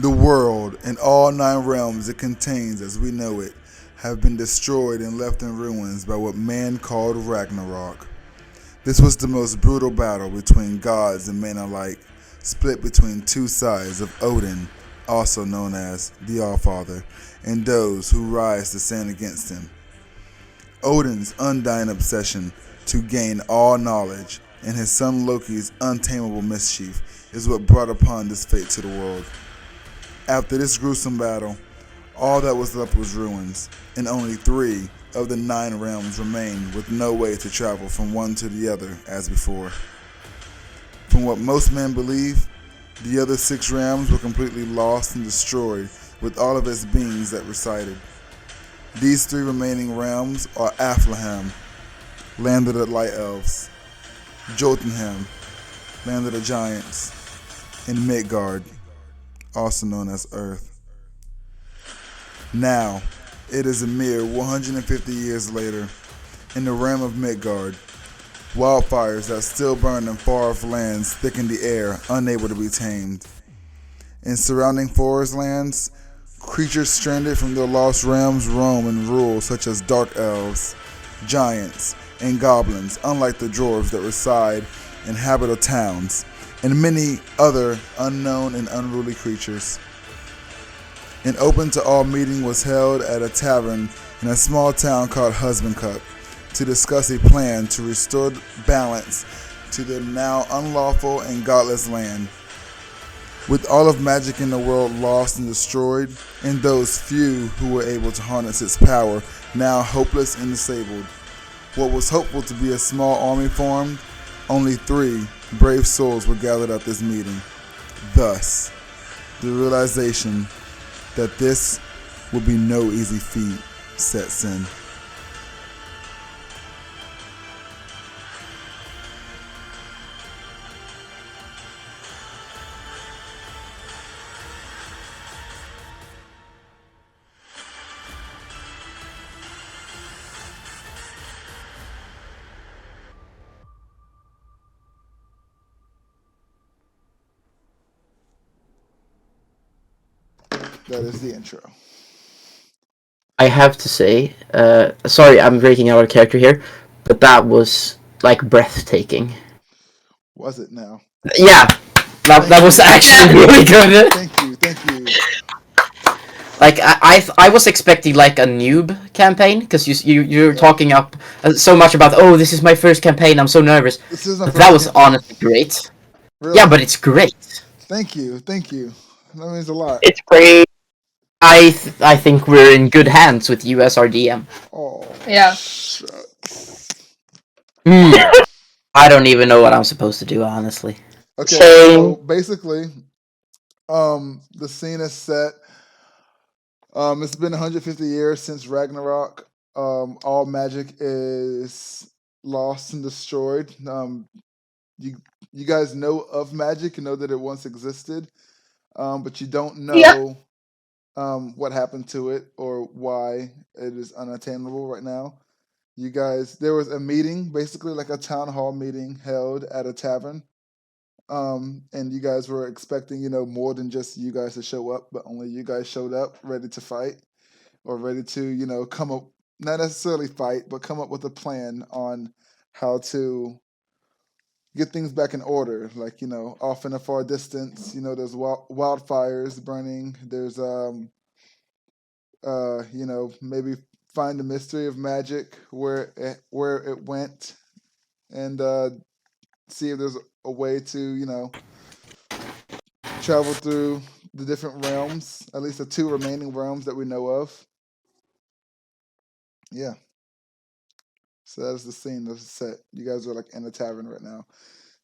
The world and all 9 realms it contains as we know it have been destroyed and left in ruins by what man called Ragnarok. This was the most brutal battle between gods and men alike, split between two sides of Odin, also known as the Allfather, and those who rise to stand against him. Odin's undying obsession to gain all knowledge and his son Loki's untamable mischief is what brought upon this fate to the world. After this gruesome battle, all that was left was ruins, and only 3 of the 9 realms remained with no way to travel from one to the other as before. From what most men believe, the other 6 realms were completely lost and destroyed with all of its beings that resided. These 3 remaining realms are Aflaham, land of the light elves, Jotunheim, land of the giants, and Midgard, also known as Earth. Now, it is a mere 150 years later, in the realm of Midgard, wildfires that still burn in far-off lands thicken the air, unable to be tamed. In surrounding forest lands, creatures stranded from their lost realms roam and rule, such as dark elves, giants, and goblins, unlike the dwarves that reside in habitable towns, and many other unknown and unruly creatures. An open to all meeting was held at a tavern in a small town called Husband Cup to discuss a plan to restore balance to the now unlawful and godless land. With all of magic in the world lost and destroyed, and those few who were able to harness its power now hopeless and disabled, what was hopeful to be a small army formed, only 3 brave souls were gathered at this meeting. Thus, the realization that this will be no easy feat sets in. That is the intro. I have to say, sorry, I'm breaking out of character here, but that was like breathtaking. Was it now? Yeah, that was actually really good. Thank you. Like I was expecting like a noob campaign because you're talking up so much about, oh, this is my first campaign, I'm so nervous. This is my But first that was campaign. honestly great. Really? Yeah, but it's great. Thank you. That means a lot. It's great. I think we're in good hands with USRDM. Oh, Yeah. shucks. I don't even know what I'm supposed to do, honestly. Okay, Same. so basically, the scene is set. It's been 150 years since Ragnarok. All magic is lost and destroyed. You guys know of magic, you know that it once existed, but you don't know what happened to it or why it is unattainable right now. You guys, there was a meeting, basically like a town hall meeting held at a tavern. And you guys were expecting, more than just you guys to show up, but only you guys showed up ready to fight or ready to, come up, not necessarily fight, but come up with a plan on how to get things back in order. Like, off in a far distance, there's wildfires burning. There's, maybe find the mystery of magic, where it went, and see if there's a way to, travel through the different realms, at least the 2 remaining realms that we know of. Yeah. So that's the scene that's set. You guys are like in a tavern right now,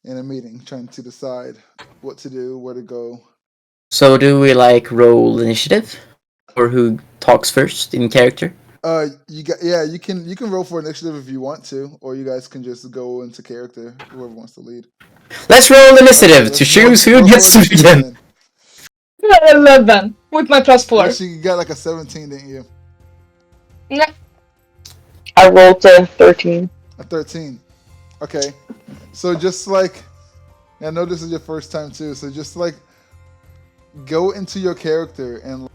in a meeting, trying to decide what to do, where to go. So do we like roll initiative, or who talks first in character? You can roll for initiative if you want to, or you guys can just go into character, whoever wants to lead. Let's roll initiative to choose who gets to begin. 11 with my +4. Actually, you got like a 17, didn't you? Yeah. I rolled a 13. A 13. Okay. So just like, I know this is your first time too, so just like go into your character and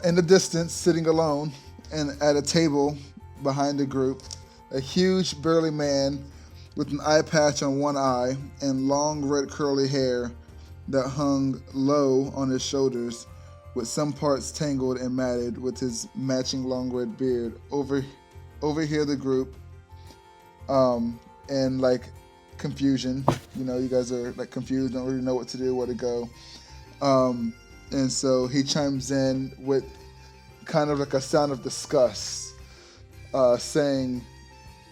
in the distance, sitting alone and at a table behind the group, a huge burly man with an eye patch on one eye and long red curly hair that hung low on his shoulders, with some parts tangled and matted with his matching long red beard. Over here, the group, and like confusion. You know, you guys are like confused, don't really know what to do, where to go. And so he chimes in with kind of like a sound of disgust, saying,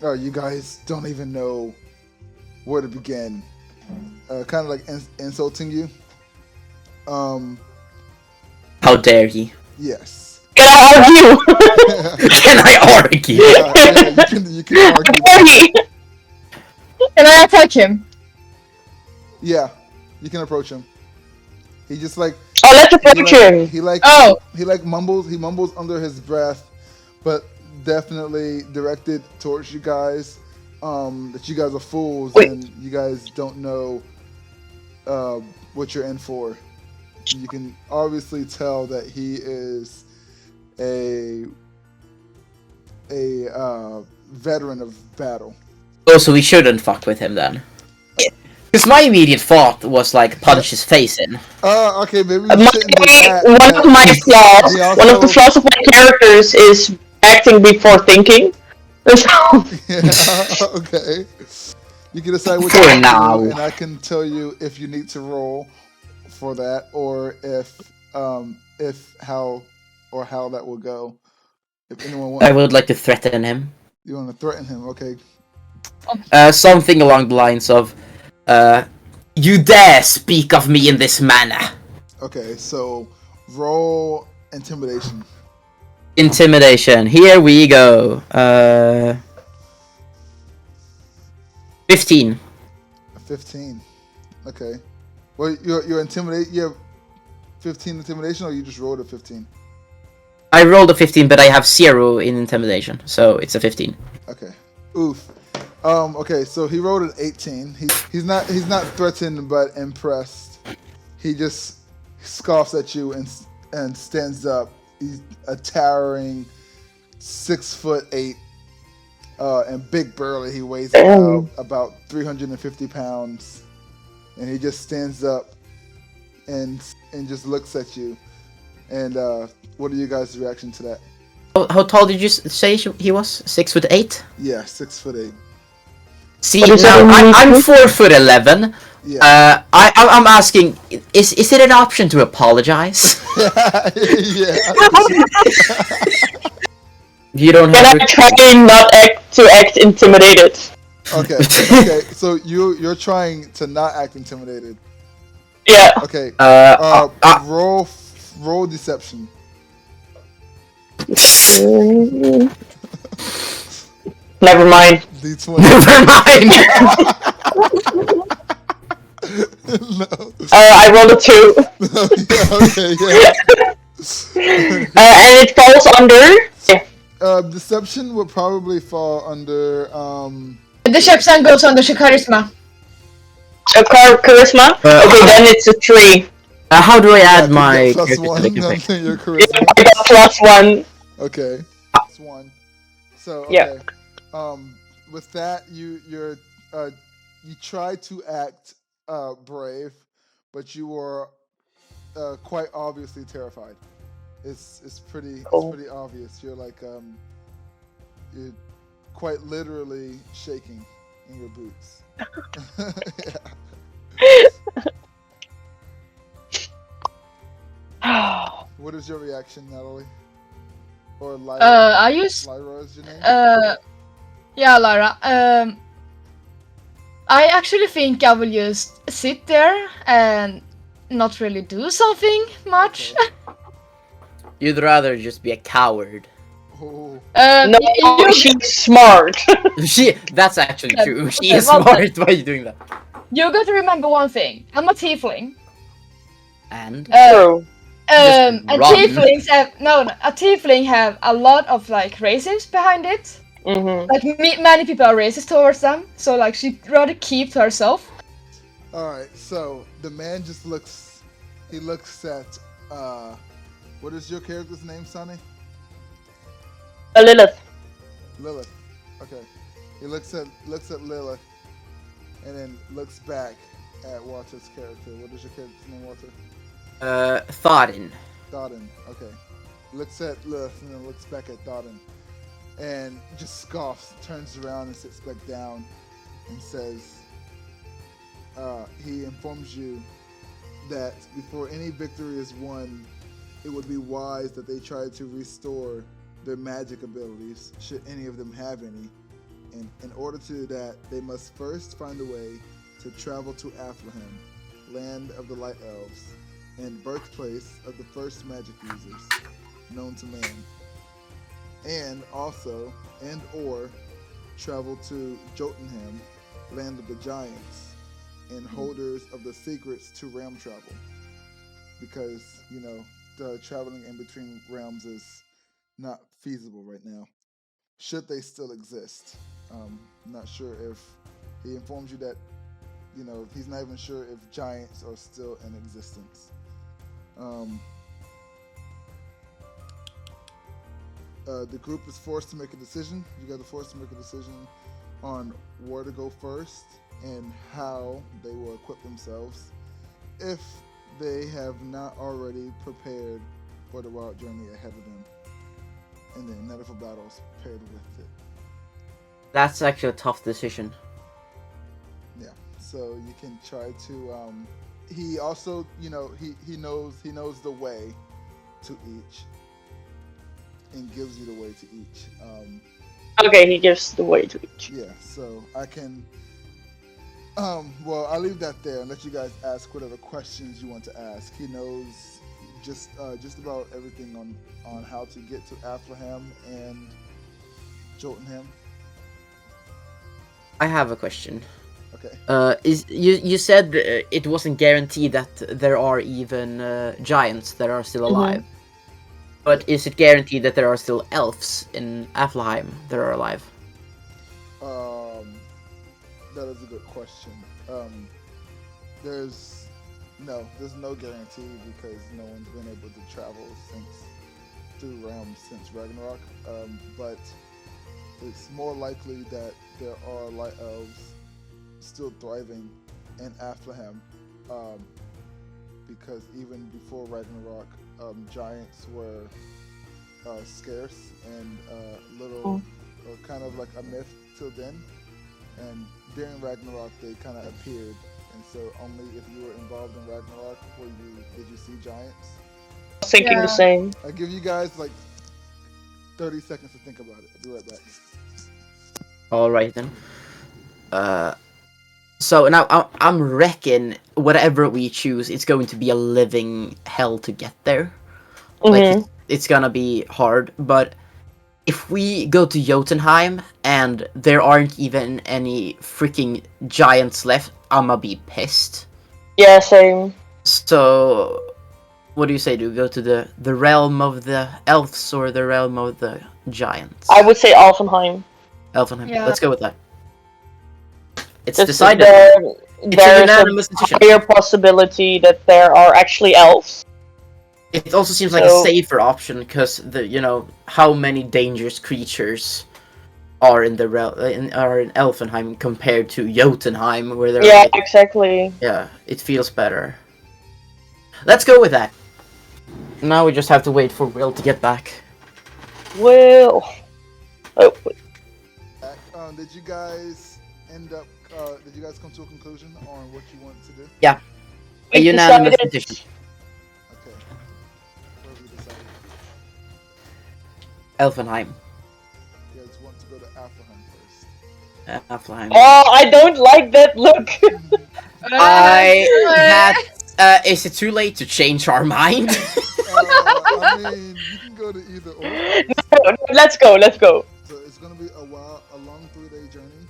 "Oh, you guys don't even know where to begin." Kind of like insulting you. How dare he? Yes. Can I argue? Can I argue? Yeah, you can argue. Argue. Can I attack him? Yeah, you can approach him. He just like Oh, let's approach him. he like Oh. he like mumbles. He mumbles under his breath, but definitely directed towards you guys. That you guys are fools and you guys don't know what you're in for. You can obviously tell that he is a veteran of battle. Oh, so we shouldn't fuck with him then. Because my immediate thought was like punch his face in. Okay, maybe we shouldn't do that. One of my flaws, He also- one of the flaws of my characters is acting before thinking. So, Yeah, okay. You can decide what For you want to now. do, and I can tell you if you need to roll for that, or if how that will go. If anyone wants, I would like to threaten him. you want to threaten him, okay? Something along the lines of, you dare speak of me in this manner. Okay, so roll intimidation. Intimidation. Here we go. 15. 15. Okay. Well, you're intimidate. You have 15 intimidation, or you just rolled a 15. I rolled a 15, but I have 0 in intimidation, so it's a 15. Okay. Oof. Okay, so he rolled an 18. He's not threatened, but impressed. He just scoffs at you and stands up. He's a towering 6'8", and big burly. He weighs about 350 pounds, and he just stands up and just looks at you. And what are you guys' reaction to that? How tall did you say he was? 6'8"? Yeah, 6'8". See, What is now that? I'm 4'11". Yeah. I'm asking, is it an option to apologize? Yeah. You don't can have. I try not act intimidated? Okay. Okay. So you're trying to not act intimidated. Yeah. Okay. Uh, Roll deception. Never mind. D20. Never mind. No. I rolled a 2. Yeah, okay. Yeah. And it falls under. Deception would probably fall under Deception goes under charisma. Charisma? Okay, then it's a 3. How do I add yeah, my plus character one. select No, effect? your charisma. I got +1. Okay. Plus 1. So okay. Yeah. With that, you try to act brave, but you were quite obviously terrified. It's pretty obvious. You're like you're quite literally shaking in your boots. Yeah. What is your reaction, Natalie? Or Lyra? I use Lyra is your name? yeah, Lara. I actually think I will just sit there and not really do something much. Okay. You'd rather just be a coward. Oh. No, she's smart. That's actually true. She okay, is well, smart. Why are you doing that? You got to remember one thing. I'm a tiefling. And True. And run. tieflings have a tiefling have a lot of like racism behind it. Mm-hmm. Like many people are racist towards them, so like she'd rather keep to herself. All right, so the man just looks he looks at what is your character's name, Sonny? Lilith. Lilith. Okay. He looks at Lilith and then looks back at Walter's character. What is your character's name, Walter? Thorin. Dodden. Okay. Looks at Lilith and then looks back at Dodden and just scoffs, turns around and sits back down and says, he informs you that before any victory is won, it would be wise that they try to restore their magic abilities, should any of them have any. And in order to do that, they must first find a way to travel to Aflahem, land of the Light Elves, and birthplace of the first magic users known to man. And also, or travel to Jotunheim, land of the giants, and holders of the secrets to realm travel. Because, the traveling in between realms is not feasible right now. Should they still exist? Not sure if he informs you that, he's not even sure if giants are still in existence. The group is forced to make a decision. You guys are forced to make a decision on where to go first and how they will equip themselves if they have not already prepared for the wild journey ahead of them and the inevitable battles paired with it. That's actually a tough decision. Yeah, so you can try to. He also, he knows the way to each, and gives you the way to each. Okay, he gives the way to each. Yeah, so I can. Well, I'll leave that there and let you guys ask whatever questions you want to ask. He knows just about everything on how to get to Aflahem and Jotunheim. I have a question. Okay. You said it wasn't guaranteed that there are even giants that are still alive. But is it guaranteed that there are still elves in Aflaheim that are alive? That is a good question. There's no guarantee because no one's been able to travel through realms since Ragnarok. But it's more likely that there are light elves still thriving in Aflahem, because even before Ragnarok, giants were scarce and little, or kind of like a myth till then. And during Ragnarok, they kind of appeared, and so only if you were involved in Ragnarok did you see giants. I was thinking the same. I give you guys like 30 seconds to think about it. I'll be right back. All right then. So now I'm reckon whatever we choose, it's going to be a living hell to get there. Like it's gonna be hard, but if we go to Jotunheim and there aren't even any freaking giants left, I'ma be pissed. Yeah, same. So, what do you say? Do we go to the realm of the elves or the realm of the giants? I would say Alfenheim. Elfenheim. Yeah. Let's go with that. It's Just decided. It's a unanimous decision. higher possibility that there are actually elves. It also seems like a safer option because how many dangerous creatures are in Elfenheim compared to Jotunheim, where they're exactly. Yeah, it feels better. Let's go with that. Now we just have to wait for Will to get back. Will. Oh. Did you guys end up? Did you guys come to a conclusion on what you want to do? Yeah. A We unanimous decided- decision. Okay. What have we decided? Elfenheim. You guys want to go to Aflahem first? Elfenheim. Oh, I don't like that look. Is it too late to change our mind? I mean, you can go to either or. No, let's go. So it's gonna be a long 3-day journey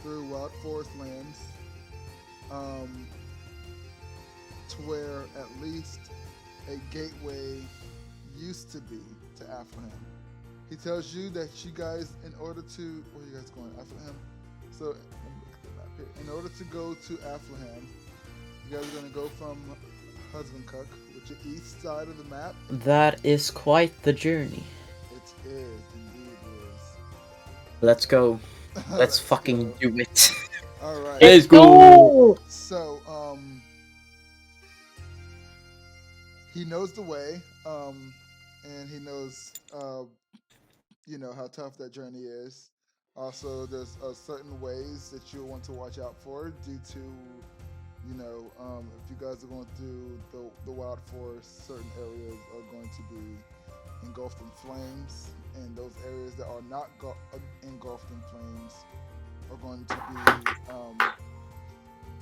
through wild forest lands, to where at least a gateway used to be to Aflahem. He tells you that you guys, in order to, where are you guys going? Aflahem. So let me look at the map here. In order to go to Aflahem, you guys are gonna go from Husband Cook, which is east side of the map. That is quite the journey. It is, indeed it Let's go. is. Let's Let's fucking go. do it. All right. Let's Let's go. go! So, he knows the way, and he knows, how tough that journey is. Also, there's certain ways that you'll want to watch out for due to, if you guys are going through the wild forest, certain areas are going to be engulfed in flames, and those areas that are not engulfed in flames are going to be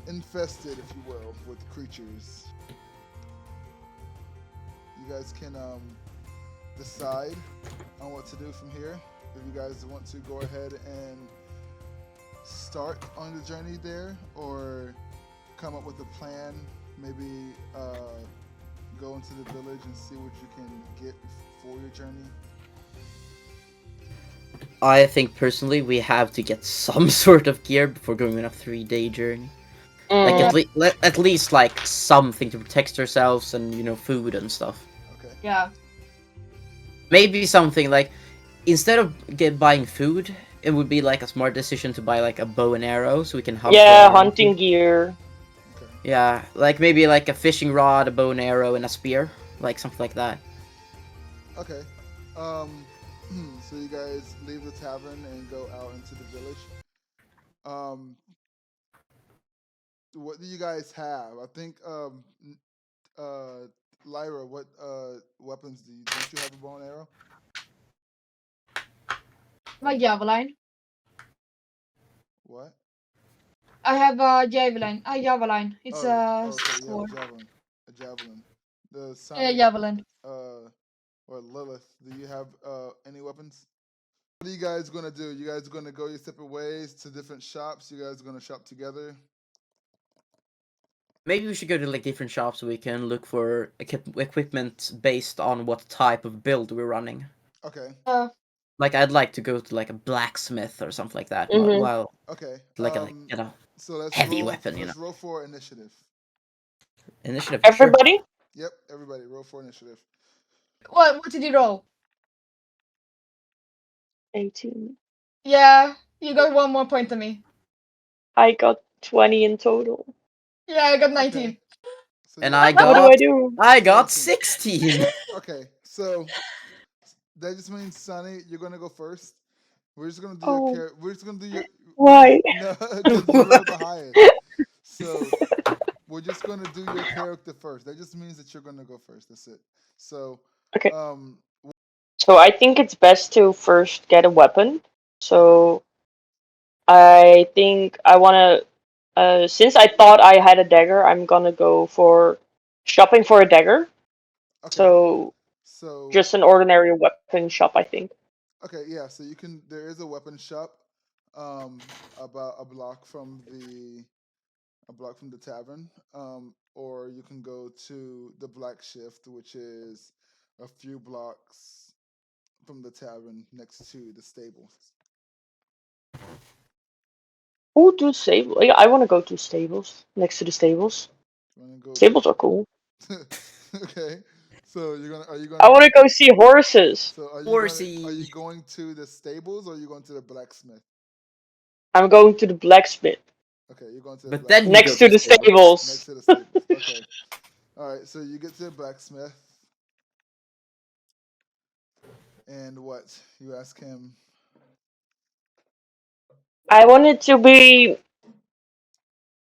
infested, if you will, with creatures. You guys can decide on what to do from here. If you guys want to go ahead and start on the journey there, or come up with a plan, maybe go into the village and see what you can get for your journey. I think personally we have to get some sort of gear before going on a 3-day journey. Like Yeah. at least like something to protect ourselves and food and stuff. Okay. Yeah. Maybe something like instead of buying food, it would be like a smart decision to buy like a bow and arrow so we can hunt for Yeah, our hunting gear. Okay. Yeah, like maybe like a fishing rod, a bow and arrow, and a spear, like something like that. Okay. Um, so you guys leave the tavern and go out into the village. Um, what do you guys have? I think uh, Lyra, what weapons do you? Don't you have a bow and arrow? My javelin. What? I have a javelin. A javelin. It's Oh, a okay. You have a sword. javelin. A javelin. The Yeah, Sonic, javelin. or Lilith. Do you have any weapons? What are you guys gonna do? You guys gonna go your separate ways to different shops? You guys gonna shop together? Maybe we should go to like different shops so we can look for equipment based on what type of build we're running. Okay. Like I'd like to go to like a blacksmith or something like that. Mm-hmm. While Okay. like a So let's heavy roll. weapon, Let's roll for initiative. Initiative, sure. Everybody? Yep. Everybody, roll for initiative. What did you roll? 18. Yeah, you got 1 more point than me. I got 20 in total. Yeah, I got Okay. 19. So And you I What do got I do? 19. 16. Okay. So that just means Sonny, you're gonna go first. We're just gonna do your Oh, character. We're just gonna do your. why? No, because you rolled the highest. So we're just gonna do your character first. That just means that you're gonna go first. That's it. So, Okay. um, So I think it's best to first get a weapon. So I think I wanna. Since I thought I had a dagger, I'm gonna go for shopping for a dagger. okay. So So just an ordinary weapon shop, I think. okay, yeah. So you can. There is a weapon shop, about a block from the tavern. Or you can go to the Black Shift, which is a few blocks from the tavern next to the stables. Oh, to stables. Yeah, I want to go to stables. Next to the stables. You want to Stables are cool. go? Okay. So are you I gonna want go? to go see horses. So are Horsey. you going to the stables or are you going to the blacksmith? I'm going to the blacksmith Okay, you're going to the But then you blacksmith go next to to the the stable. next stables. to the stables. Okay. All right. So you get to the blacksmith, and what? You ask him. I want it to be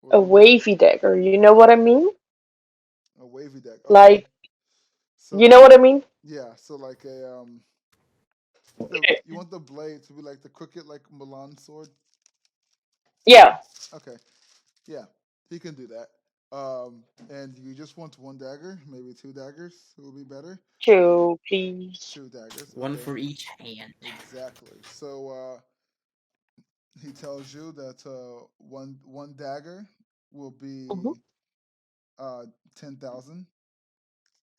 What a do you want? wavy dagger. You know what I mean? A wavy deck. Okay. Like, you So know what I mean? yeah. So like Okay. you want the blade to be like the crooked like Milan sword. Yeah, Okay. Yeah. He can do that. And you just want one dagger, maybe two daggers will be better. two, please. Two daggers. One Okay. for each hand. Exactly. So he tells you that one dagger will Hmm. be 10,000,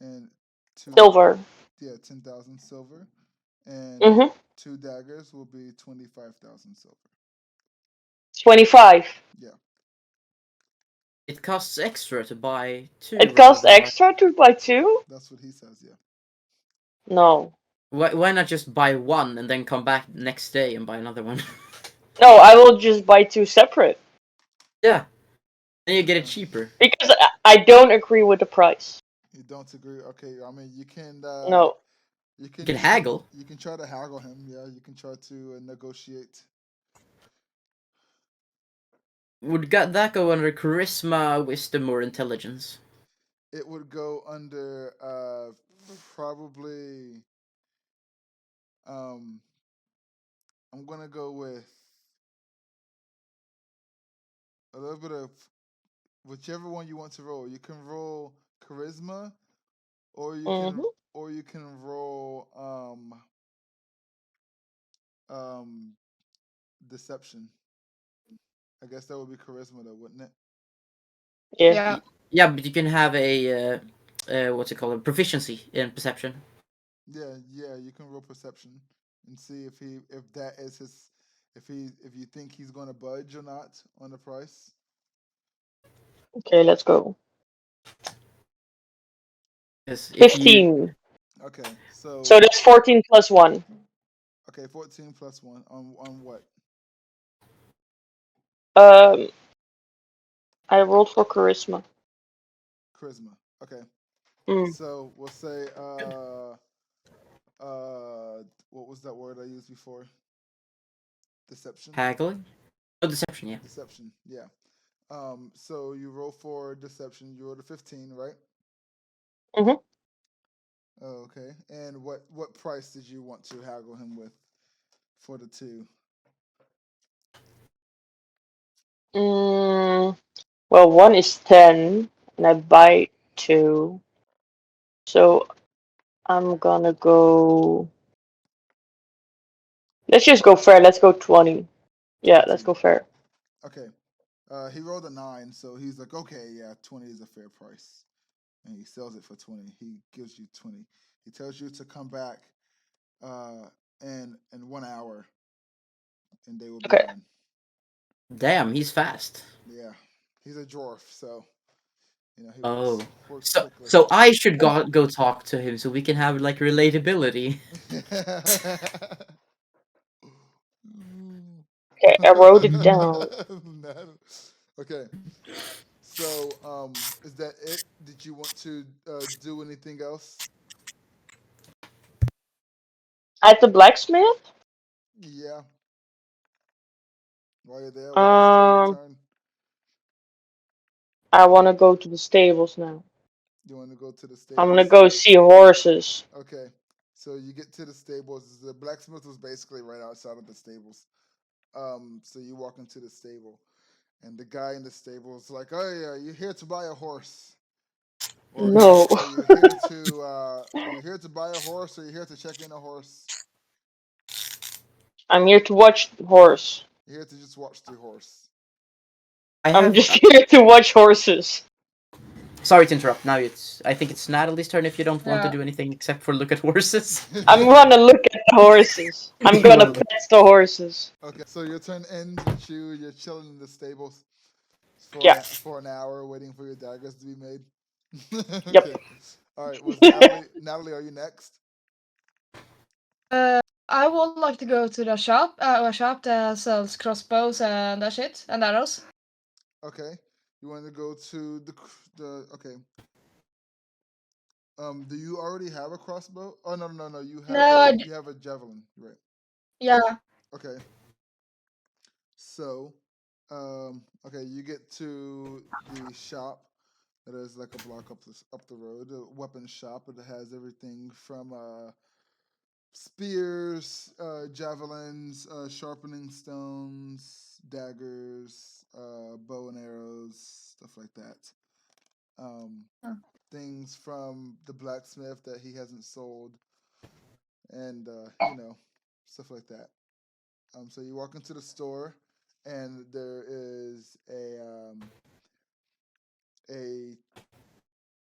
and two Silver. 10,000 silver, and Hmm. two daggers will be 25,000 silver. 25. Yeah. It costs extra to buy 2 It rather costs than buy. extra to buy 2? That's what he says. Yeah. No. Why not just buy 1 and then come back the next day and buy another one? No, I will just buy 2 separate. Yeah, then you get it Okay. cheaper. Because I don't agree with the price. You don't agree? Okay. I mean, you can. No. You You can. can haggle. You can try to haggle him. Yeah. You can try to negotiate. Would that go under charisma, wisdom, or intelligence? It would go under probably. Um, I'm gonna go with a little bit of whichever one you want to roll. You can roll charisma, or you can Mhm. roll um deception. I guess that would be charisma though, wouldn't it? Yeah. Yeah. Yeah, but you can have a what's it called? A proficiency in perception. Yeah, yeah, you can roll perception and see if that is his if you think he's gonna budge or not on the price. Okay, let's go. Because if you 15. Okay, So so that's 14 plus 1. okay, 14 plus one on what? Um, I rolled for charisma. Charisma. Okay, Mm. so we'll say what was that word I used before? Deception. haggling, oh deception, yeah, Deception. Yeah. So you roll for deception. You rolled a 15, right? Mhm. Oh, okay. And what price did you want to haggle him with for the two? Mm, well, one is 10, and I buy 2. So I'm gonna go. Let's just go fair. Let's go 20. Yeah, 20. let's go fair. Okay. He rolled a 9, so he's like, okay, yeah, 20 is a fair price. And he sells it for 20. He gives you 20. He tells you to come back uh, in 1 hour, and they will be Okay. done. damn, he's fast. Yeah. He's a dwarf, so, he Oh, works so quickly. so I should go talk to him so we can have like relatability. Okay, I wrote it down. Okay. So, is that it? Did you want to do anything else? At the blacksmith, Yeah. While you're there, while it's still your um, turn, I want to go to the stables now. you want to go to the I'm gonna stables? go see horses. Okay. So you get to the stables. The blacksmith was basically right outside of the stables. So you walk into the stable, and the guy in the stable is like, "Oh yeah, you're here to buy a horse, or No, are you here to buy a horse, or are you here to check in a horse? I'm here to watch the horse. You're here to just watch the horse." I I'm have. just here to watch horses. Sorry to interrupt. Now I think it's Natalie's turn. If you don't want to Yeah. do anything except for look at horses, I'm gonna look at the horses. I'm you gonna want to look. pet the horses. Okay, so your turn ends with you're chilling in the stables Yeah. for an hour, waiting for your daggers to be made. Yep. Okay, all right. Was Natalie? Natalie, are you next? I would like to go to the shop, a shop that sells crossbows and that shit and arrows. Okay, you want to go to the okay. Do you already have a crossbow? Oh no, no, no. No, I d- You have a javelin, right? yeah. Okay. So, okay, you get to the shop that is like a block up the road, a weapon shop. It has everything from spears, javelins, sharpening stones, daggers, bow and arrows, stuff like that. Um, Huh. Things from the blacksmith that he hasn't sold, and stuff like that. So you walk into the store, and there is a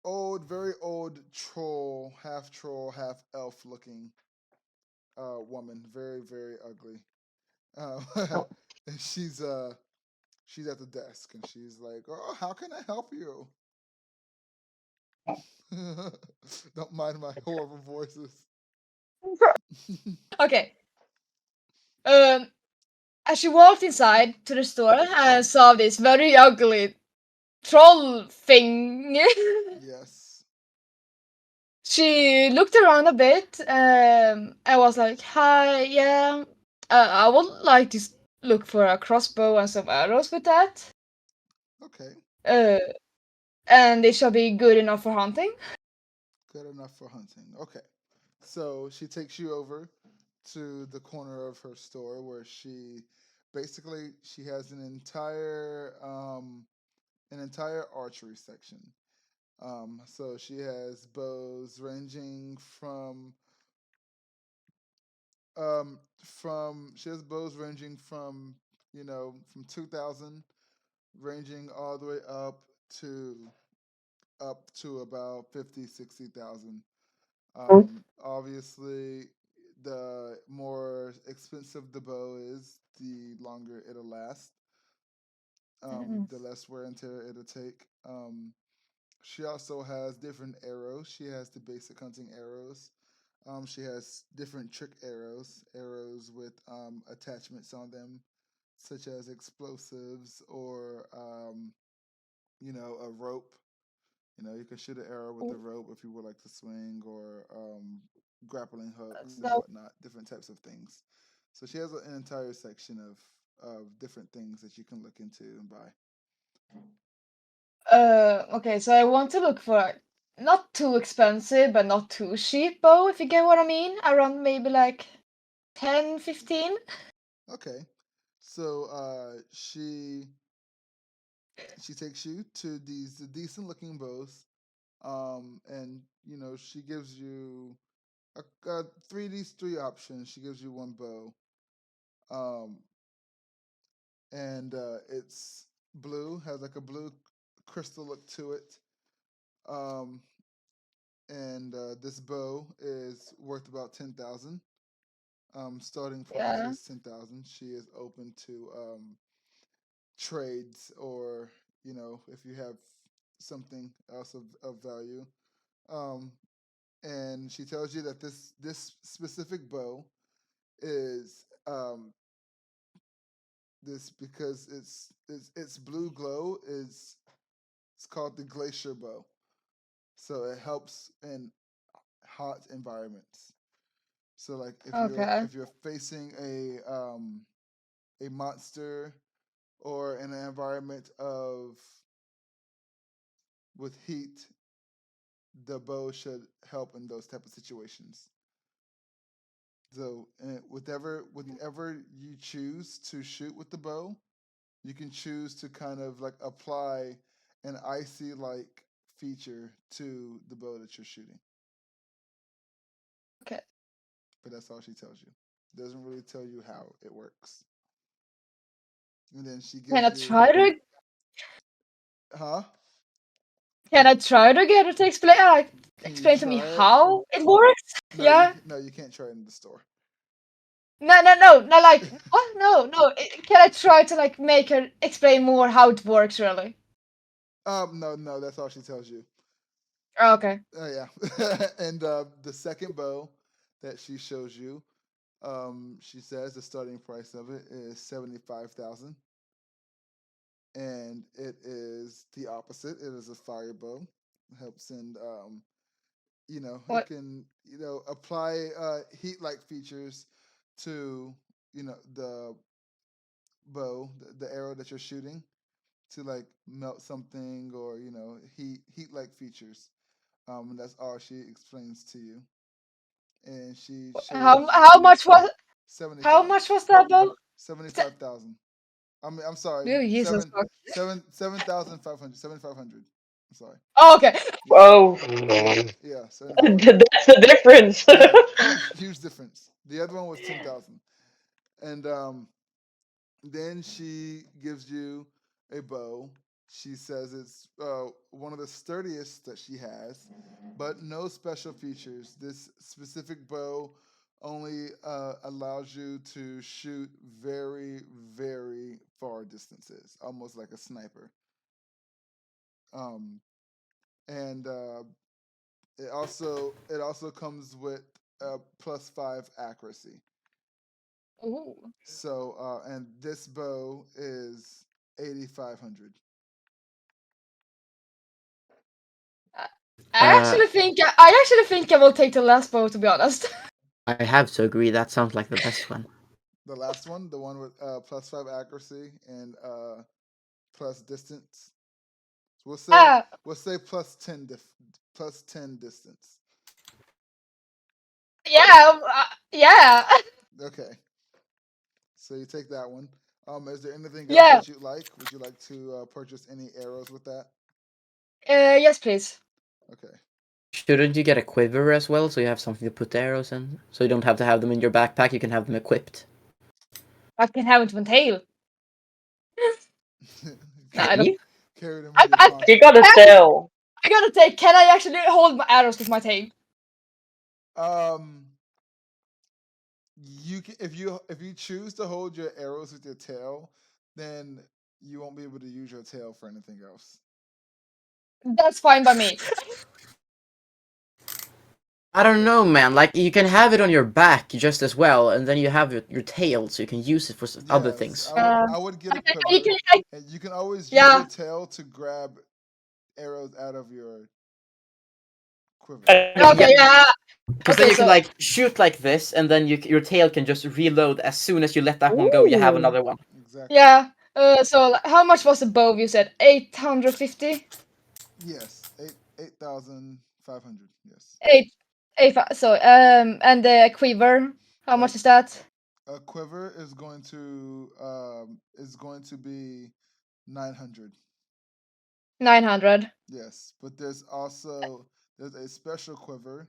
old, very old troll, half elf looking woman, very very ugly. Uh, Oh, she's she's at the desk and she's like, "Oh, how can I help you?" Don't mind my horrible voices. Okay. As she walked inside to the store and saw this very ugly troll thing, Yes. she looked around a bit and was like, "Hi, yeah, I would like to look for a crossbow and some arrows with that. Okay. Uh, and they shall be good enough for hunting." Good enough for hunting. Okay. So she takes you over to the corner of her store where she has an entire archery section. So she has bows ranging from she has bows ranging from from 2,000 ranging all the way to up to about 50, 60,000. Obviously, the more expensive the bow is, the longer it'll last. Mm. The less wear and tear it'll take. She also has different arrows. She has the basic hunting arrows. She has different trick arrows, arrows with attachments on them, such as explosives or a rope. You can shoot an arrow with a rope if you would like to swing, or grappling hooks and No. whatnot, different types of things. So she has an entire section of different things that you can look into and buy. Okay, so I want to look for not too expensive but not too cheap bow, if you get what I mean. Around maybe like 10, 15. Okay, so she takes you to these decent looking bows, and she gives you three options. She gives you one bow, um, and it's blue, has like a blue crystal look to it. Um, and this bow is worth about 10,000. Starting price Yeah. is 10,000. She is open to trades, or if you have something else of value. Um, and she tells you that this specific bow is this because its blue glow is it's called the glacier bow. So it helps in hot environments. So like Okay. if you're facing a monster or in an environment of with heat, the bow should help in those type of situations. So whatever you choose to shoot with the bow, you can choose to kind of like apply an icy like feature to the bow that you're shooting. Okay. But that's all she tells you. Doesn't really tell you how it works. And then she Can I gives you, try to huh? can I try to get her to Can you explain to me try it? how it works? Yeah. No, you can't try it in the store. No, no, no, no. Like what? No, no. Can I try to like make her explain more how it works, really? No, that's all she tells you. Okay. Oh yeah, and the second bow that she shows you, she says the starting price of it is 75,000, and it is the opposite. It is a fire bow. It helps in it What? can apply heat like features to the bow, the arrow that you're shooting, to like melt something, or heat like features. And that's all she explains to you. And she How shows how much was seventy how five much was that though? seventy five thousand. I'm sorry, Oh, Jesus fuck. 7,500, 7,500. I'm sorry. Oh, okay. Yeah, Oh, yeah, 7,500. that's the difference. Yeah, huge difference. The other one was 10,000, and then she gives you a bow. She says it's one of the sturdiest that she has, but no special features. This specific bow only allows you to shoot very, very far distances, almost like a sniper. Um, and it also comes with +5 accuracy. Ooh. So and this bow is 8,500. I Uh, I actually think I will take the last bow, to be honest. I have to agree. That sounds like the best one. The last one, the one with +5 accuracy and plus distance. So Ah, we'll say +10 distance. yeah, yeah, Okay. So you take that one. Is there anything else yeah. that you'd like? Would you like to purchase any arrows with that? Yes, please. Okay. Shouldn't you get a quiver as well, so you have something to put the arrows in? So you don't have to have them in your backpack. You can have them equipped. I can have it on tail. No, I Can don't. you? Carry them in I, your I, You pocket. gotta I, tell. I gotta take. Can I actually hold my arrows with my tail? Um, you can if you choose to hold your arrows with your tail, then you won't be able to use your tail for anything else. That's fine by me. I don't know, man. Like you can have it on your back just as well, and then you have your tail, so you can use it for other Yes, things. I would get a You quiver, can, and you can always use your yeah. tail to grab arrows out of your quiver. Yeah, Okay, yeah. because then Okay, you can so like shoot like this, and then your tail can just reload as soon as you let that one go. You have Ooh. another one. Exactly. yeah. How much was the bow? You said 850. Yes, 8,500. Yes. Eight, so and the quiver. How A, much is that? a quiver is going to be 900. 900. Yes, but there's a special quiver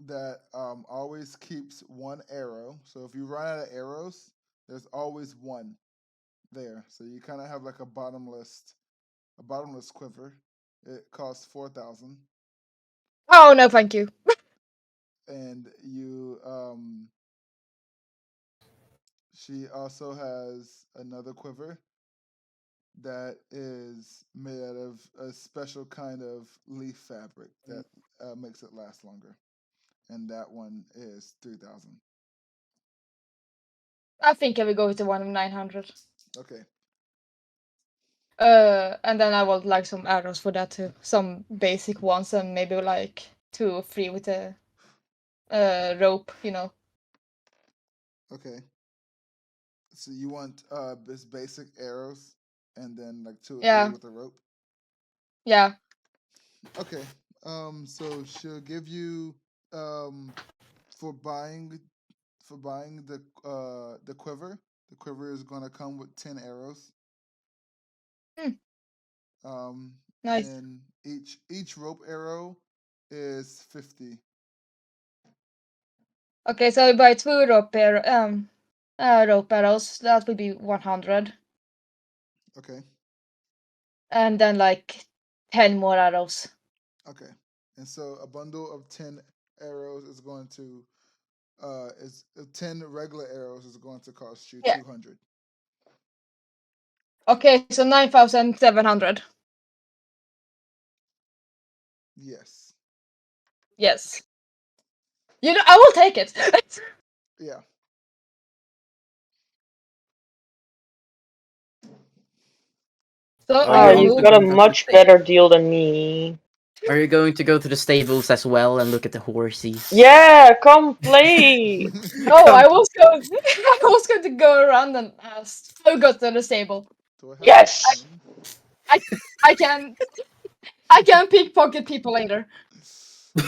that always keeps one arrow. So if you run out of arrows, there's always one there. So you kind of have like a bottomless quiver. It costs 4,000, Oh no, thank you. and she also has another quiver that is made out of a special kind of leaf fabric that makes it last longer, and that one is 3,000. I think I will go with the one of 900. Okay. And then I would like some arrows for that too. Some basic ones, and maybe like 2 or 3 with a rope. Okay. So you want this basic arrows, and then like 2 or 3 Yeah, with a rope. yeah. Okay. So she'll give you um for buying the quiver. The quiver is gonna come with 10 arrows. Hmm, Um, nice. and each rope arrow is 50. Okay, so I buy 2 rope arrows. That will be 100, Okay. and then like 10 more arrows. Okay. And so a bundle of 10 arrows is going to is 10 regular arrows is going to cost you Yeah. 200. Okay, so 9,700. Yes. Yes. I will take it. Yeah. So Are you I Oh, will going you've to move. got a go to the much better deal than me. Are you going to go to the stables as well and look at the horses? Yeah, come play. Oh, Come. I was going to go around and ask who got to the stable. Do I have a Yes. pen? I I can I can pickpocket people later.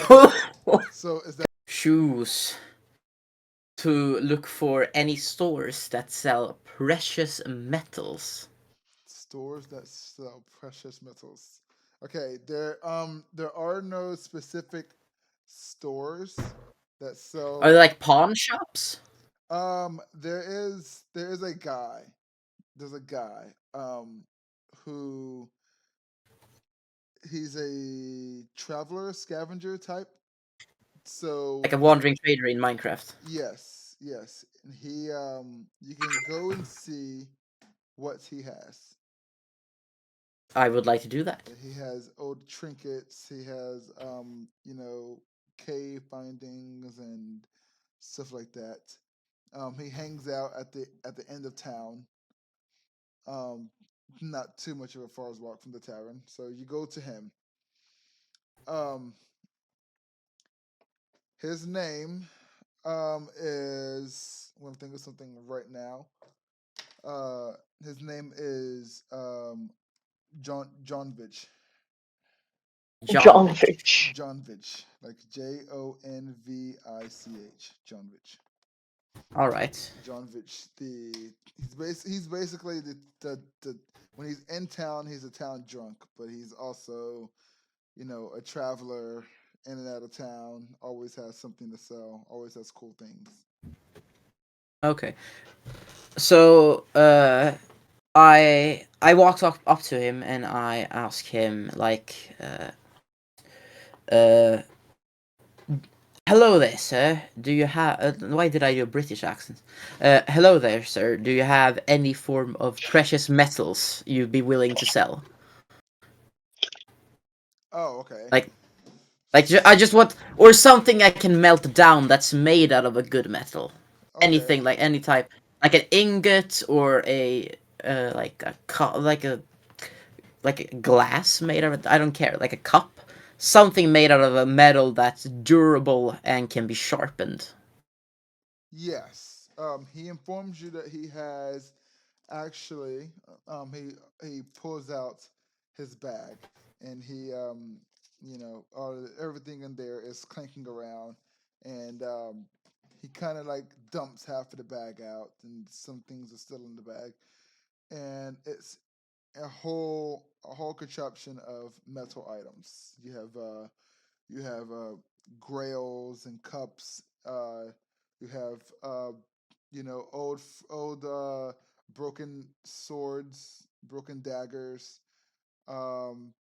Okay. So is that Choose to look for any stores that sell precious metals. stores that sell precious metals? Okay, there are no specific stores that Are they sell. like pawn shops? There is a guy. There's a guy who he's a traveler scavenger type. So Like a wandering trader in Minecraft. yes, yes. And you can go and see what he has. I would like to do that. He has old trinkets. He has cave findings and stuff like that. He hangs out at the end of town. Um, Not too much of a far's walk from the tavern. So you go to him. Um, his name is. I'm gonna think of something right now. His name is Johnvich. John John Vich. Fitch. Johnvich, like Jonvich. Johnvich. All right. Johnvich. He's basically the when he's in town, he's a town drunk, but he's also a traveler in and out of town. Always has something to sell. Always has cool things. Okay. So, I walked up to him and I asked him like, uh, "Hello there, sir. Do you have? Why did I do a British accent? Hello there, sir. Do you have any form of precious metals you'd be willing to sell? Oh, okay. Like, I just want, or something I can melt down that's made out of a good metal. Okay. Anything, like any type, like an ingot or a like a like a glass made out of, I don't care, like a cup, something made out of a metal that's durable and can be sharpened." Yes. He informs you that he has actually. He pulls out his bag, and everything in there is clanking around, and he kind of like dumps half of the bag out, and some things are still in the bag, and it's a whole contraption of metal items. You have grails and cups. You have old broken swords, broken daggers, um,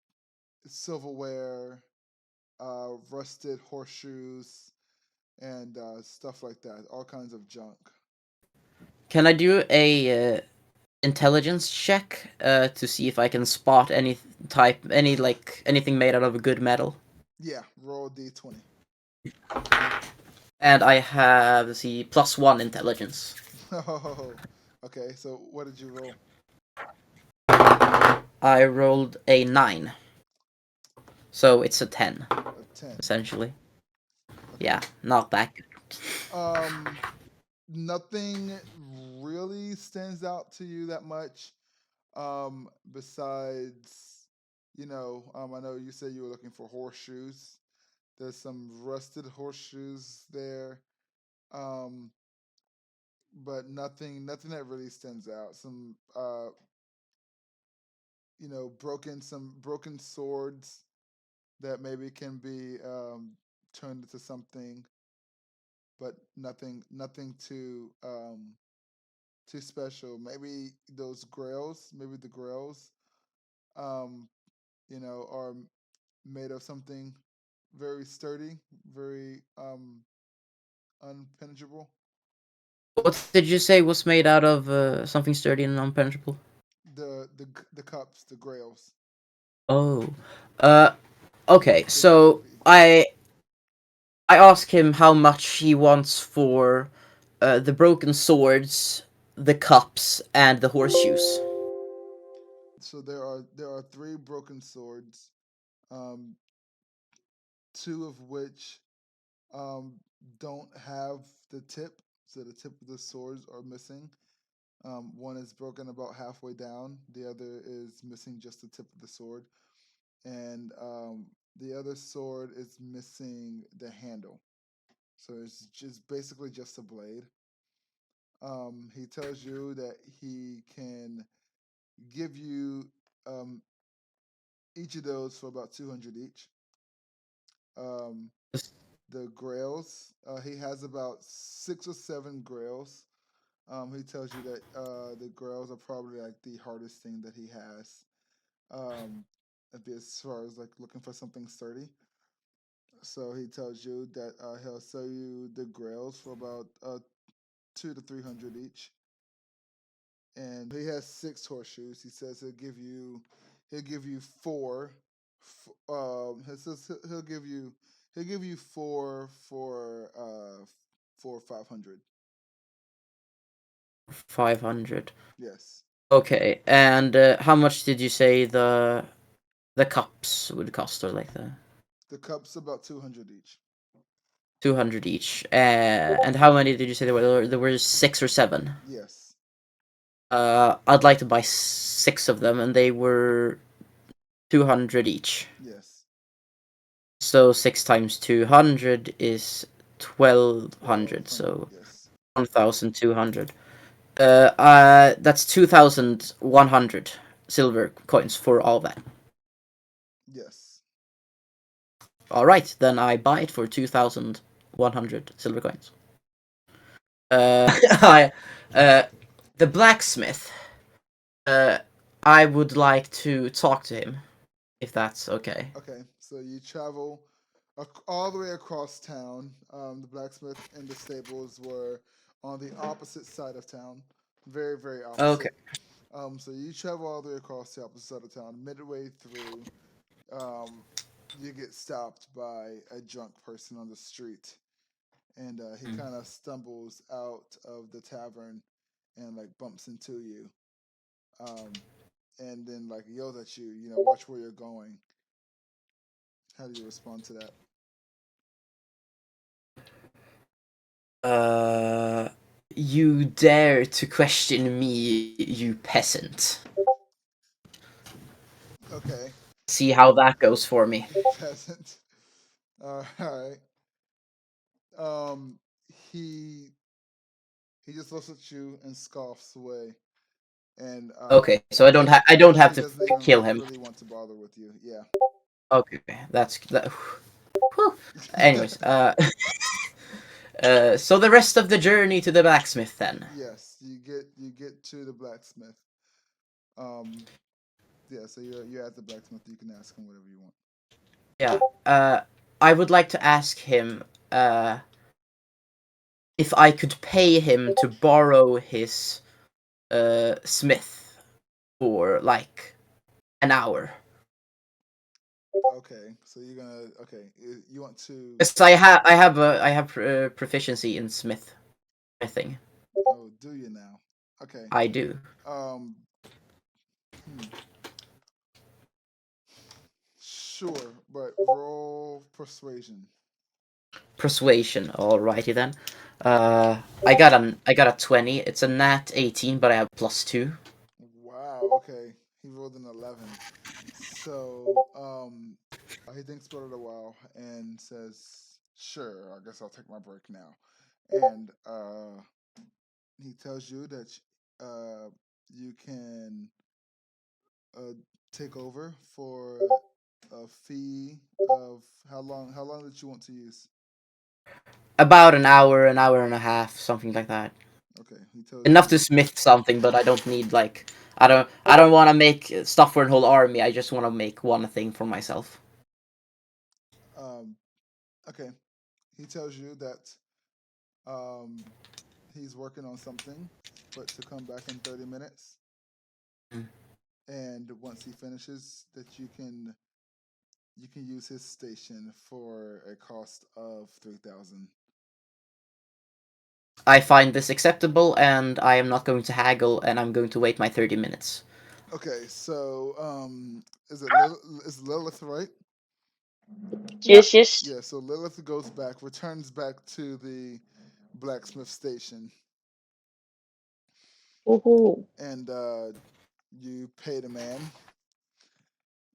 silverware, rusted horseshoes, and stuff like that. All kinds of junk. Can I do a intelligence check to see if I can spot any type, any like anything made out of a good metal? Yeah, roll d20. And I have, let's see, +1 intelligence. Oh, okay. So what did you roll? I rolled a 9, so it's a 10 A 10. essentially. Okay. Yeah, not that good. Um, Nothing really stands out to you that much. Besides, I know you said you were looking for horseshoes. There's some rusted horseshoes there. Um, but nothing that really stands out. Some broken swords that maybe can be turned into something, but nothing too special. Maybe those grails, maybe the grails, um, are made of something very sturdy, very unpenetrable. What did you say was made out of something sturdy and unpenetrable? The cups, the grails. Oh, uh, okay. They're very So heavy. I ask him how much he wants for the broken swords, the cups, and the horseshoes. So there are three broken swords, um, two of which um, don't have the tip. So the tip of the swords are missing. One is broken about halfway down. The other is missing just the tip of the sword, and the other sword is missing the handle. So it's just basically just a blade. He tells you that he can give you um, each of those for about 200 each. Um, the grails, he has about 6 or 7 grails. He tells you that the grails are probably like the hardest thing that he has. As far as like looking for something sturdy. So he tells you that he'll sell you the grails for about 200 to 300 each, and he has 6 horseshoes. He says he'll give you four. He says he'll give you four for 500. 500. Yes, Okay, and how much did you say the cups would cost, or like the the cups about 200 each. 200 each? And how many did you say there were? There were 6 or 7. Yes, I'd like to buy 6 of them, and they were 200 each. yes, So 6 times 200 is 1200. 1200. So Yes, 1200. That's 2100 silver coins for all that. yes. All right, then I buy it for 2100 silver coins. I, uh, the blacksmith. Uh, I would like to talk to him, if that's okay. Okay, so you travel all the way across town. The blacksmith and the stables were on the opposite side of town, very, very Okay. opposite. So you travel all the way across the opposite side of town. Midway through, um, you get stopped by a drunk person on the street, and he Mm. kind of stumbles out of the tavern and like bumps into you, um, and then like yells at you. Watch where you're going. How do you respond to that? Uh, you dare to question me, you peasant? Okay, See how that goes for me. peasant. All right. Um, he he just looks at you and scoffs away, and Okay, so I don't have he to doesn't even kill him. really want to bother with you. Yeah. Okay, that's that. Whew. Anyways, so the rest of the journey to the blacksmith then. Yes, you get to the blacksmith. Um, yeah. So you're at the blacksmith. You can ask him whatever you want. Yeah. I would like to ask him if I could pay him to borrow his smith for like an hour. Okay. So you're gonna okay. You want to? Because I have proficiency in smithing. Oh, do you now? Okay. I do. Um. Hmm. Sure, but roll persuasion. Persuasion. Alrighty then. I got a 20. It's a nat 18, but I have +2. Wow. Okay. He rolled an 11. So, he thinks about it a while and says, "Sure, I guess I'll take my break now." And he tells you that you can uh, take over for a fee of how long? How long did you want to use? About an hour and a half, something like that. Okay, he tells Enough to you. smith something, but I don't need like I don't want to make stuff for a whole army. I just want to make one thing for myself. Um, okay, he tells you that um, he's working on something, but to come back in 30 minutes. Mm. And once he finishes, that you can use his station for a cost of 3,000. I find this acceptable, and I am not going to haggle, and I'm going to wait my 30 minutes. Okay, so is Lilith right? Yep. Yes, yes. Yeah, so Lilith returns back to the blacksmith station, Woohoo. and you pay the man,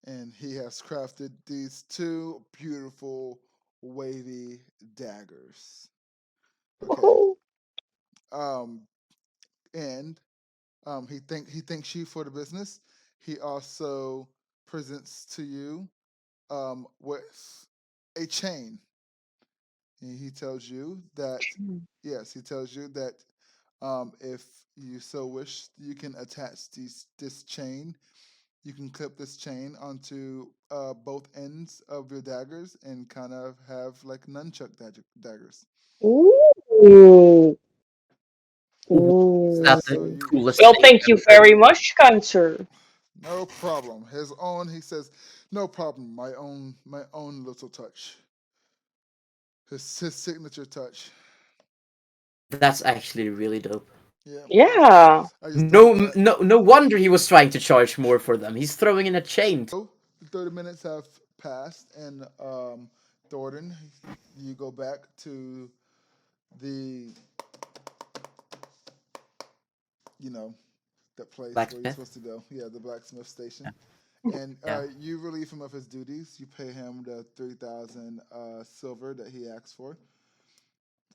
and he has crafted these two beautiful wavy daggers. Okay, Woohoo. um, and he thanks you for the business. He also presents to you with a chain. And he tells you that yes, he tells you that if you so wish, you can attach this chain you can clip this chain onto both ends of your daggers and kind of have like nunchuck daggers. Ooh. Is that And the so Ooh. you, coolest Well, thing thank you ever? very much, kind sir. no problem. His own, he says, no problem. My own little touch. His signature touch. That's actually really dope. Yeah, Yeah. I just did No, that. no wonder he was trying to charge more for them. He's throwing in a chain. So the 30 minutes have passed, and Thornton, you go back to the, you know, that place where you're Blacksmith. supposed to go. Yeah, the blacksmith station. And Yeah. you relieve him of his duties. You pay him the 3,000 silver that he asked for,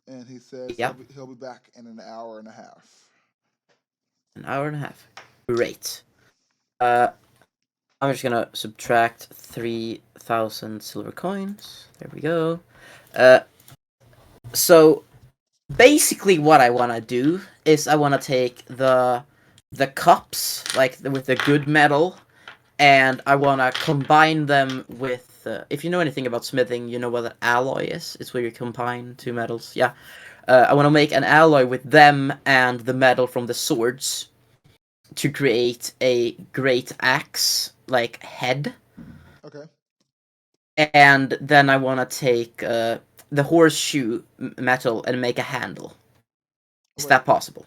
and he says Yeah. he'll be back in an hour and a half. An hour and a half. Great. I'm just gonna subtract 3,000 silver coins. There we go. Uh, so basically, what I wanna do is I wanna take the cups, like with the good metal, and I wanna combine them with. If you know anything about smithing, you know what an alloy is. It's where you combine two metals. Yeah. I want to make an alloy with them and the metal from the swords to create a great axe like head, Okay. and then I want to take the horseshoe metal and make a handle. Is Wait. that possible?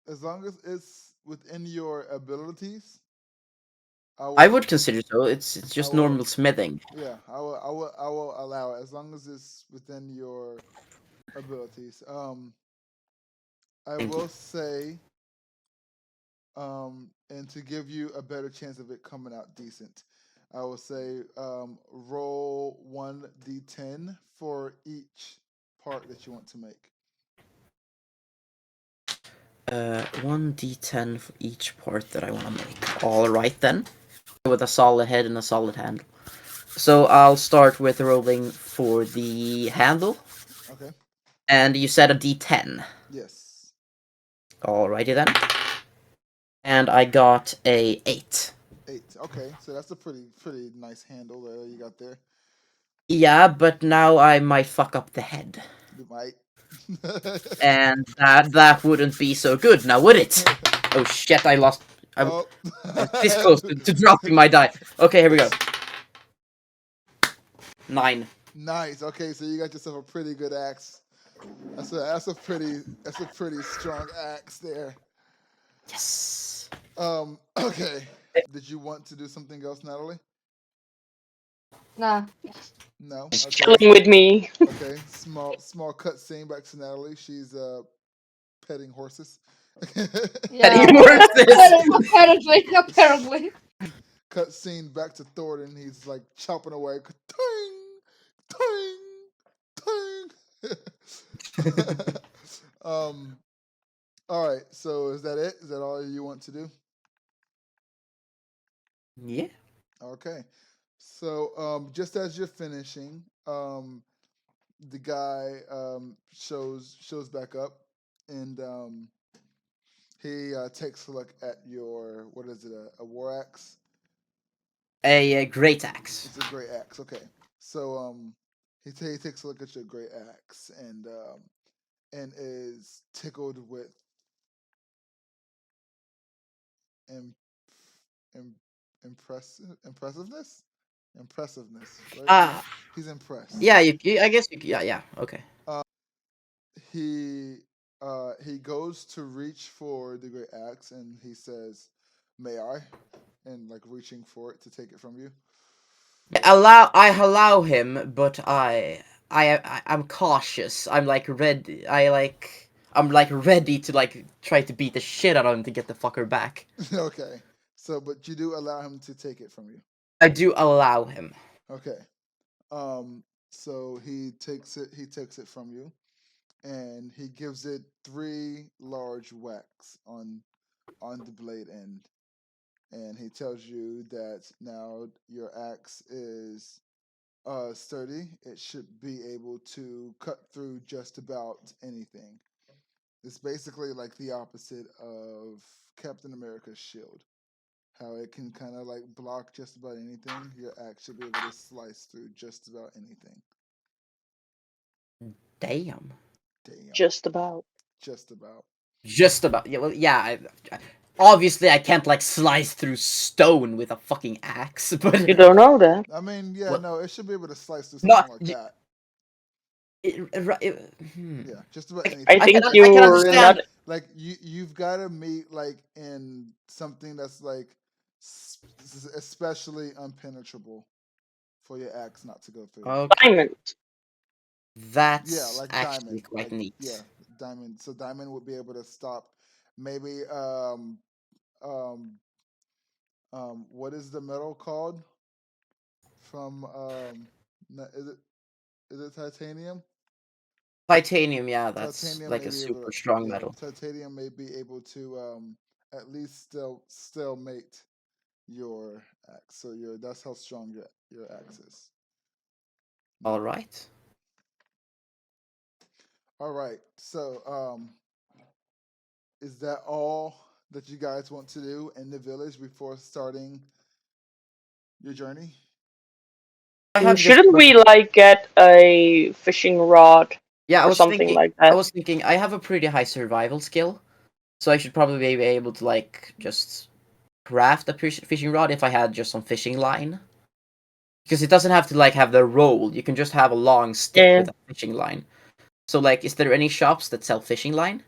As long as it's within your abilities, I I will. would consider so. It's I just will. normal smithing. Yeah, I will. I will. I will allow it as long as it's within your abilities. I Thank you. will say, and to give you a better chance of it coming out decent, I will say, roll 1d10 for each part that you want to make. 1d10 for each part that I want to make. All right then, with a solid head and a solid handle. So I'll start with rolling for the handle. Okay. And you said a d10. Yes. Alrighty then. And I got a 8. 8. Okay, so that's a pretty nice handle there you got there. Yeah, but now I might fuck up the head. You might. And that wouldn't be so good now, would it? Oh shit, I lost. I Oh. was this close to dropping my die. Okay, here we go. 9. Nice. Okay, so you got yourself a pretty good axe. That's a pretty strong axe there. Yes. Okay. Did you want to do something else, Natalie? Nah. No. Just Okay. chilling with me. Okay. Small cut scene back to Natalie. She's petting horses. Petting Yeah. horses. Apparently. Cut scene back to Thornton. He's like chopping away. Ting, ting, ting. um. All right. So is that it? Is that all you want to do? Yeah. Okay. So just as you're finishing, the guy shows back up, and he takes a look at your, what is it, a war axe? A great axe. It's a great axe. Okay. So he takes a look at your great axe, and is tickled with im, im, impressiveness, right? Ah, He's impressed. yeah. I guess. Yeah. Okay. Uh, he goes to reach for the great axe, and he says, "May I?" And like reaching for it to take it from you. I allow him, but I'm cautious. I'm like ready. I'm like ready to like try to beat the shit out of him to get the fucker back. Okay. So, but you do allow him to take it from you. I do allow him. Okay. So he takes it. He takes it from you, and he gives it 3 large whacks on the blade end, and he tells you that now your axe is sturdy. It should be able to cut through just about anything. It's basically like the opposite of Captain America's shield. how it can kind of like block just about anything. Your axe should be able to slice through just about anything. Damn. Damn. Just about. Just about. Just about. Yeah. Well, yeah. Obviously, I can't like slice through stone with a fucking axe, but You don't know that. I mean, yeah, what? no, it should be able to slice through something Not. like that. Yeah, just about anything. I think I can you're understand. not. Like you've got to meet like in something that's like especially impenetrable for your axe not to go through. Okay, Diamond. Yeah, that's like actually diamond. quite Like yeah, neat. diamond. So diamond would be able to stop maybe um what is the metal called from is it titanium? Titanium, yeah, that's Titanium like may a be able to super strong yeah, metal. titanium may be able to at least still mate your axe. So that's how strong your axe is. All right. All right. So is that all that you guys want to do in the village before starting your journey? I have just Shouldn't we like get a fishing rod yeah, or something like that? I have a pretty high survival skill, so I should probably be able to like just craft a fishing rod if I had just some fishing line. Because it doesn't have to like have the roll. You can just have a long stick Yeah. with a fishing line. So like, is there any shops that sell fishing line?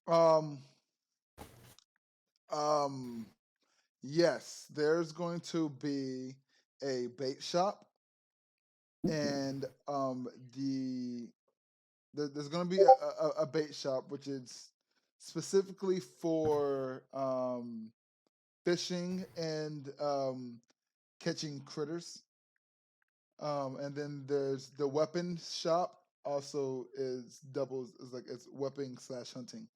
Um um yes, there's going to be a bait shop and there's going to be a bait shop which is specifically for fishing and catching critters. And then there's the weapon shop. Also, is doubles is like it's weapon slash hunting.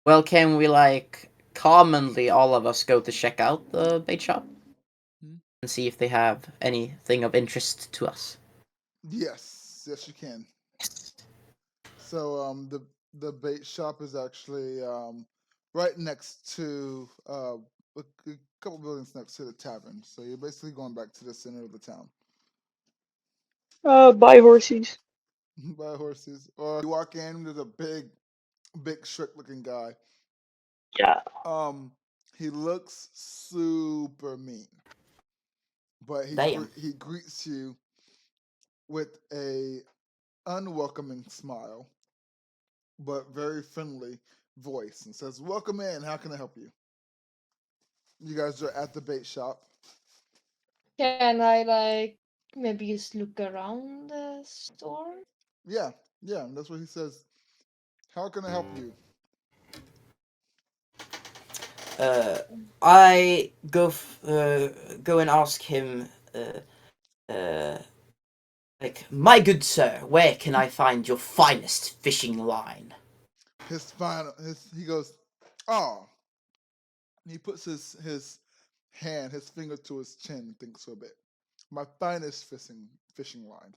Well, can we like commonly all of us go to check out the bait shop Hmm? and see if they have anything of interest to us? Yes, you can. Yes. So the bait shop is actually right next to a couple buildings next to the tavern. So you're basically going back to the center of the town. Buy horses. Buy horses, or you walk in. There's a big, strict-looking guy. Yeah. He looks super mean, but Damn. he greets you with a unwelcoming smile, but very friendly voice, and says, "Welcome in. How can I help you?" You guys are at the bait shop. Can I like maybe just look around the store? Yeah, yeah. That's what he says. How can I help you? Uh, I go and ask him. Like, my good sir, where can I find your finest fishing line? He goes, "Oh." He puts his finger to his chin, and thinks for a bit. My finest fishing line.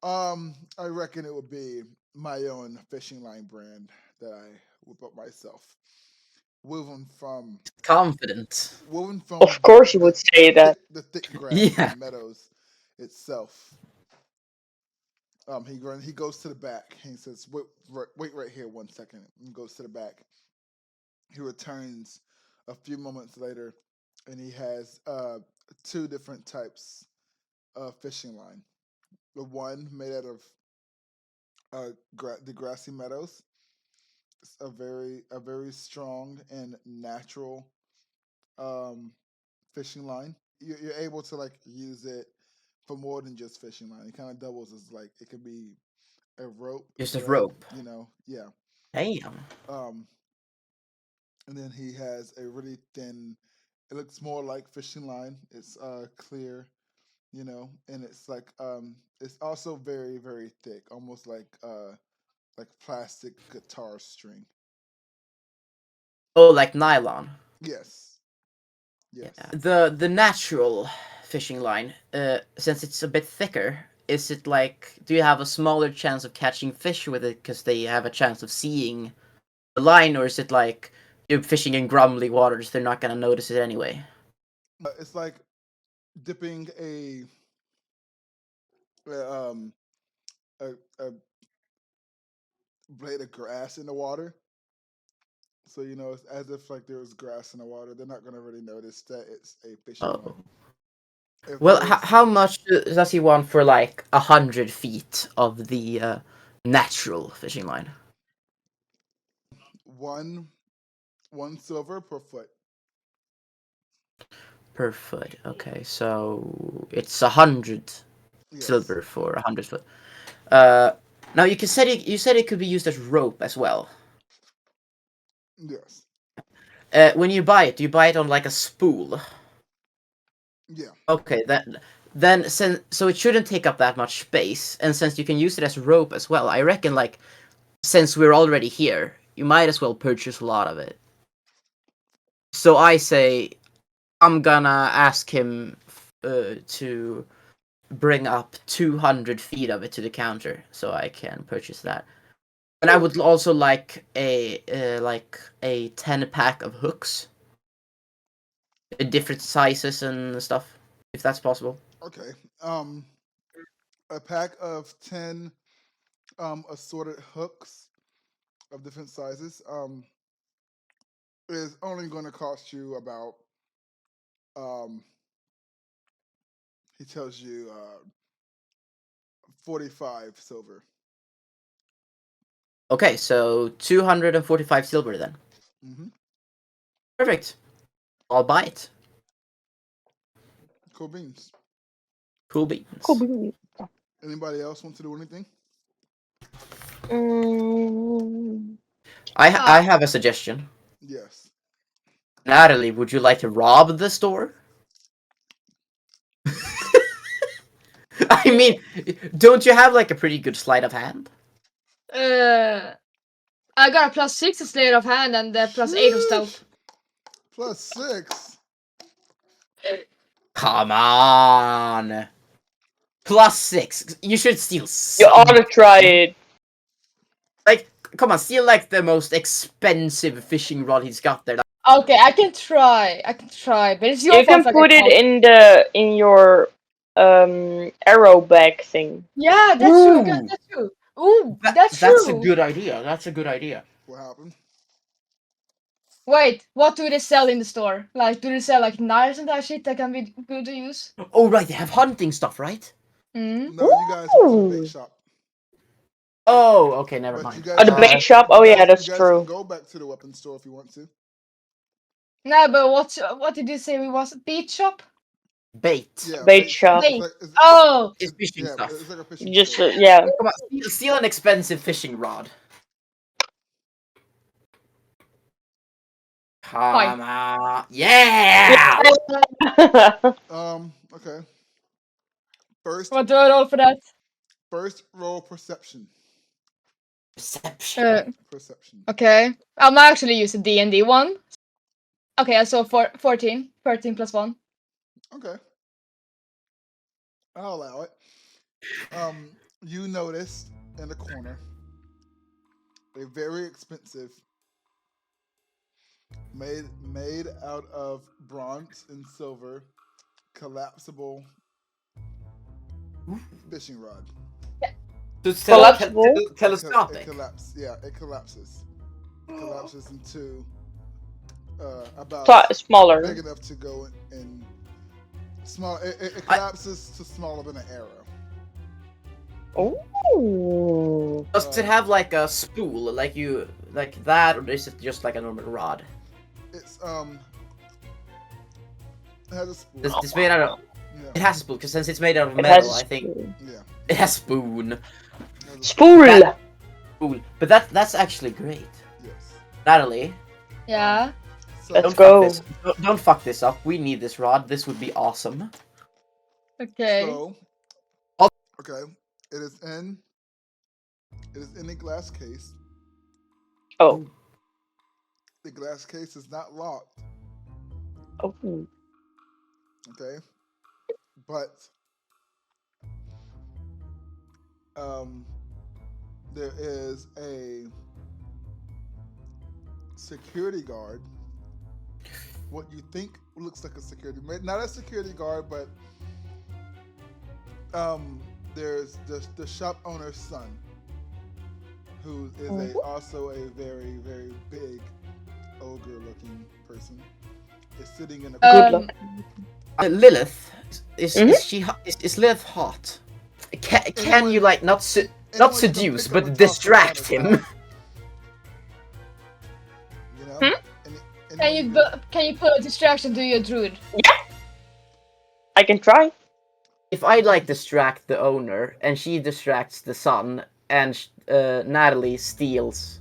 I reckon it would be my own fishing line brand that I whip up myself. Woven from Confident. Of course you would say that. the thick grass of the Yeah. meadows itself. He goes to the back and he says, wait right here 1 second," and goes to the back. He returns a few moments later, and he has two different types of fishing line. The one made out of the grassy meadows. It's a very strong and natural um, fishing line. You're able to like use it for more than just fishing line. It kind of doubles as like it could be a rope Just a thread. rope. Yeah. Damn. Um, and then he has a really thin. It looks more like fishing line. It's clear, and it's like it's also very very thick, almost like plastic guitar string. Oh, like nylon. Yes, Yeah. yes. The natural fishing line, since it's a bit thicker, is it like, do you have a smaller chance of catching fish with it because they have a chance of seeing the line, or is it like you're fishing in grumbly waters, they're not gonna notice it anyway. It's like dipping um a blade of grass in the water. So it's as if like there was grass in the water. They're not gonna really notice that it's a fishing Oh. line. If Well, there's how much does he want for like 100 feet of the natural fishing line? one silver per foot. Per foot. Okay, so it's 100 Yes. silver for 100 foot. Now you said it could be used as rope as well. Yes. When you buy it, do you buy it on like a spool? Yeah. Okay, then so it shouldn't take up that much space, and since you can use it as rope as well, I reckon like since we're already here, you might as well purchase a lot of it. So I say I'm gonna ask him to bring up 200 feet of it to the counter, so I can purchase that. And I would also like a 10-pack of hooks, different sizes and stuff, if that's possible. Okay. A pack of 10 assorted hooks of different sizes is only going to cost you about he tells you 45 silver. Okay, so 245 silver then. Mm-hmm. Perfect. I'll buy it. Cool beans. Cool beans. Cool beans. Anybody else want to do anything? I have a suggestion. Yes. Natalie, would you like to rob the store? I mean, don't you have like a pretty good sleight of hand? I got a +6 sleight of hand and a +8 of stealth. +6. Come on. +6. You should steal. You ought to try it. Like, come on, steal like the most expensive fishing rod he's got there. Okay, I can try, but it's your You fault. can put it in your arrow bag thing. Yeah, that's true. That's true. Ooh, that's true. That's a good idea. That's a good idea. What happened? Wait, what do they sell in the store? Like, do they sell like knives and that shit that can be good to use? Oh right, they have hunting stuff, right? Mm. No, you guys went to the bait shop. Oh, okay, never But mind. you guys Oh, the bait shop? Oh yeah, that's you guys true. can go back to the weapon store if you want to. No, but what did you say we was? Beach shop? Bait. Yeah, Bait shop. Bait. Oh! It's fishing yeah, stuff. it's like a fishing Just store. yeah. Come on, steal an expensive fishing rod. Come on. Yeah! Okay. First What do I roll for that? roll perception. Perception. Perception. Okay. I'm actually using D&D one. Okay, I saw 14. 13 plus 1. Okay. I'll allow it. You noticed in the corner a very expensive made out of bronze and silver collapsible fishing rod. So it's Collapsible? telescopic. It collapses. Yeah, it collapses. It collapses into about Smaller. big enough to go in small. It collapses to smaller than an arrow. Oh. Does it have like a spool, like that, or is it just like a normal rod? It's it has a spoon. It's made out of. Yeah. It has a spool because since it's made out of It metal, has I think Yeah. it has spoon. It has a Spool. Spool, but that's actually great. Yes. Natalie, Yeah. So, Let's don't go. fuck this. Don't fuck this up. We need this rod. This would be awesome. Okay. So, okay, it is in a glass case. Oh. The glass case is not locked. Oh. Okay, but there is a security guard. What you think looks like a security, not a security guard, but there's the shop owner's son, who is also a very very big ogre-looking person. Is sitting in a Good luck. Lilith, is Lilith hot? Can you like not seduce but distract him? You know? Can you put a distraction to your druid? Yeah, I can try. If I like distract the owner and she distracts the son and Natalie steals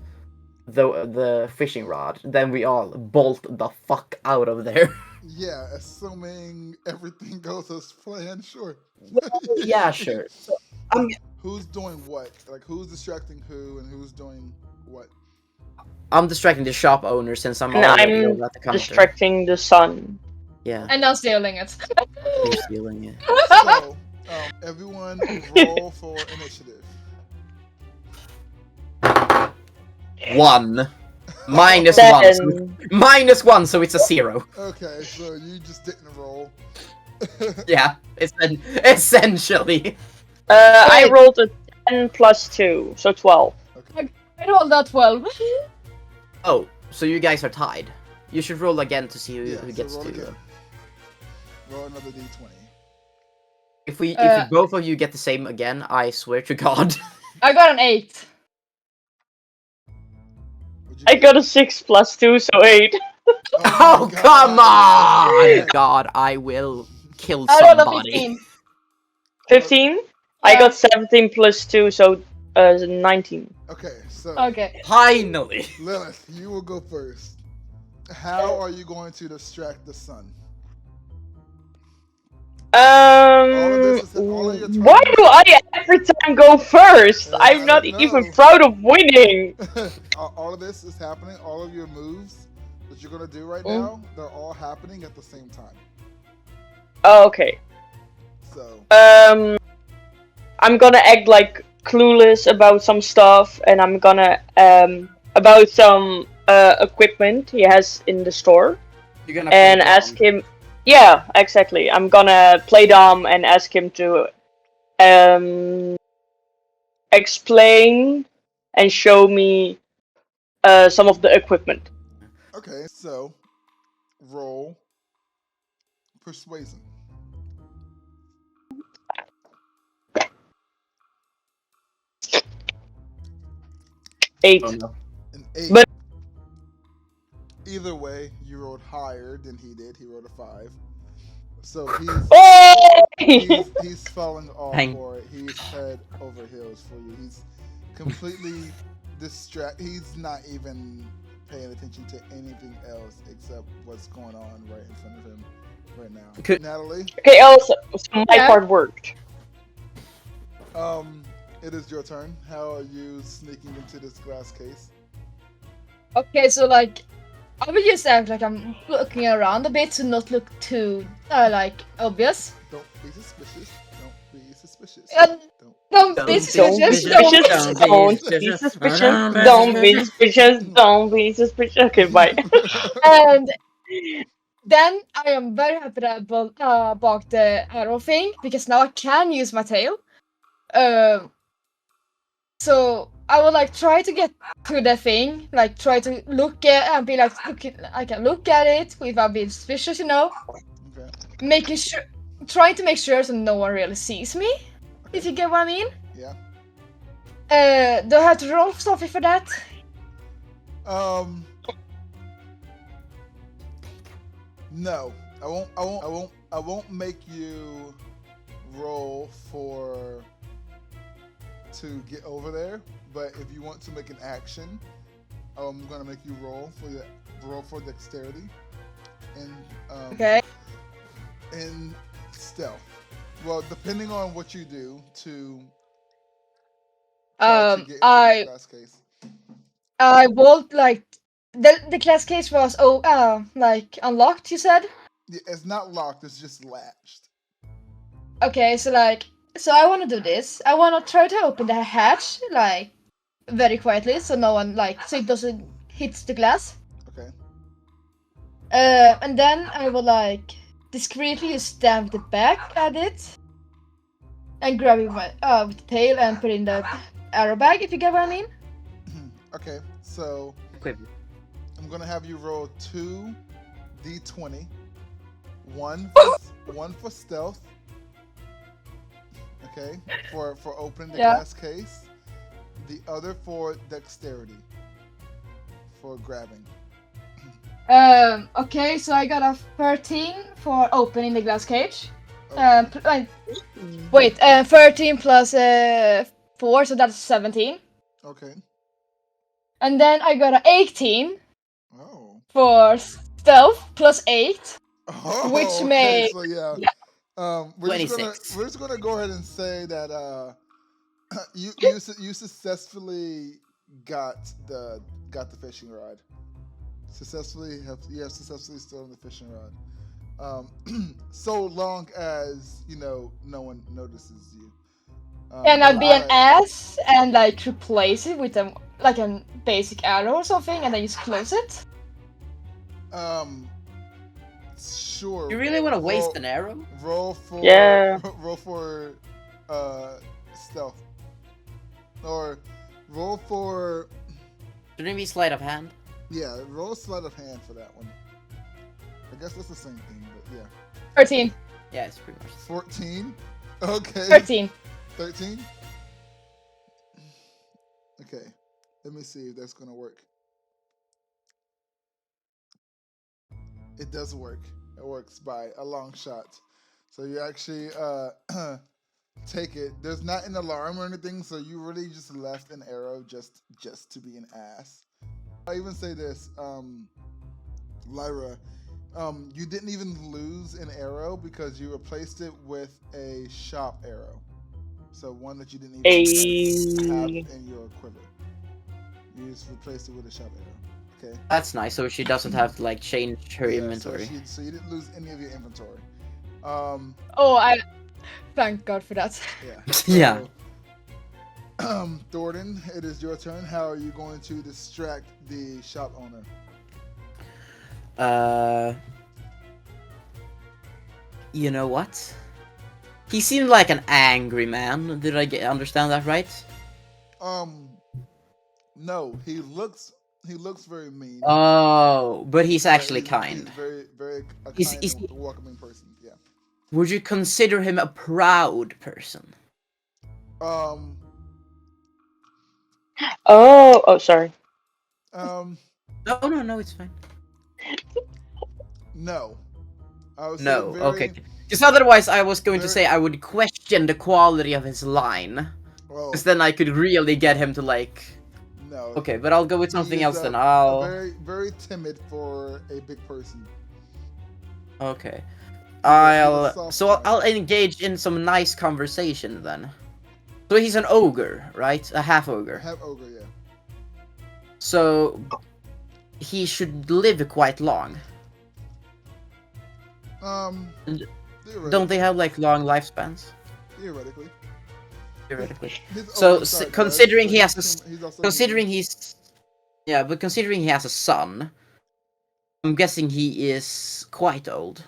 the fishing rod, then we all bolt the fuck out of there. Yeah, assuming everything goes as planned, sure. Yeah, sure. So, who's doing what? Like, who's distracting who and who's doing what? I'm distracting the shop owner since I'm And already I'm over at the counter. distracting the sun. Yeah. And I'm stealing it. You're stealing it. So, everyone roll for initiative. 1. Minus 1. Minus 1, so it's a 0. Okay, so you just didn't roll. Yeah, essentially. I rolled a 10 plus 2, so 12. Okay. I rolled that 12. Oh, so you guys are tied. You should roll again to see who So gets roll to. again. Roll another d20. If both of you get the same again, I swear to God. I got an 8. I got a 6 plus 2, so 8. Oh, come on! God, I will kill I rolled a somebody. 15. 15? I got 17 plus 2, so 19. Okay, so Okay. Finally! Lilith, you will go first. How are you going to distract the sun? Why do I every time go first? I'm not even proud of winning. All of this is happening. All of your moves that you're gonna do right now, they're all happening at the same time. Oh, okay. So. I'm gonna act like clueless about some stuff, and I'm gonna about some equipment he has in the store, and ask him. Yeah, exactly. I'm gonna play dumb and ask him to explain and show me some of the equipment. Okay, so roll persuasion. 8. Oh, no. An 8. But either way, you rolled higher than he did. He rolled a 5. So he's falling off for it. He's head over heels for you. He's completely distracted. He's not even paying attention to anything else except what's going on right in front of him right now. Natalie? Okay, also, so my part worked. It is your turn. How are you sneaking into this glass case? Okay, so like, I will just act like I'm looking around a bit to not look too, like, obvious. Don't be suspicious. Don't be suspicious. Don't be suspicious. Don't be suspicious. Don't be suspicious. Okay, bye. And then I am very happy that I bought the arrow thing, because now I can use my tail. So I will like try to get to the thing, like try to look at and be like, I can look at it without being suspicious, you know. Okay. Trying to make sure so no one really sees me. Okay. If you get what I mean. Yeah. Do I have to roll something for that? No. I won't make you roll to get over there, but if you want to make an action, I'm gonna make you roll for dexterity and okay. And stealth. Well, depending on what you do to get into the class case. I won't like the class case was like unlocked. You said. Yeah, it's not locked. It's just latched. Okay, so I want to do this. I want to try to open the hatch like very quietly, so no one so it doesn't hit the glass. And then I will like discreetly stamp the back at it and grab it with the tail and put it in the arrow bag, if you get what I mean. Okay, so Equipment. I'm gonna have you roll 2d20, one for stealth, okay, for opening the Yeah. glass case, the other for dexterity, for grabbing. Okay, so I got a 13 for opening the glass cage. Okay. Wait, 13 plus 4, so that's 17. Okay. And then I got a 18 Oh. for stealth plus 8, Oh. which Okay. made So yeah. We're just 26. gonna go ahead and say that you successfully got the fishing rod. You have successfully stolen the fishing rod. So long as no one notices you. and I'd be an But ass and like replace it with a basic arrow or something, and then just close it. sure. You really want to waste roll- an arrow? Roll for Yeah. roll for stealth, or roll for Shouldn't it be sleight of hand? roll sleight of hand for that one. I guess that's the same thing, but yeah. 13. Yeah, it's pretty much. 14. Okay. 13. 13. Okay. Let me see if that's gonna work. It does work. It works by a long shot. So you actually take it. There's not an alarm or anything, so you really just left an arrow just to be an ass. I even say this, Lyra, you didn't even lose an arrow because you replaced it with a shop arrow. So one that you didn't even have in your quiver. You just replaced it with a shop arrow. Okay. That's nice. So she doesn't have to like change her inventory. So you didn't lose any of your inventory. Oh, I thank God for that. Yeah. Yeah. Thornton, it is your turn. How are you going to distract the shop owner? You know what? He seemed like an angry man. Did I understand that right? No. He looks very mean. Oh, but he's actually He's kind. very a Is- kind is and he- welcoming person. Yeah. Would you consider him a proud person? Um. Oh, sorry. No, it's fine. No. I would say No, very. okay. Because otherwise I was going to very- say I would question the quality of his line. Oh, Because then I could really get him to like... no. Okay, but I'll go with He something is else then. very timid for a big person. Okay. a soft So guy. I'll engage in some nice conversation then. So he's an ogre, right? A half ogre. Half ogre, yeah. So he should live quite long. Don't they have like long lifespans? Theoretically. Theoretically. His So oversight considering does, he but has he's also considering human. he's yeah, but considering he has a son, I'm guessing he is quite old.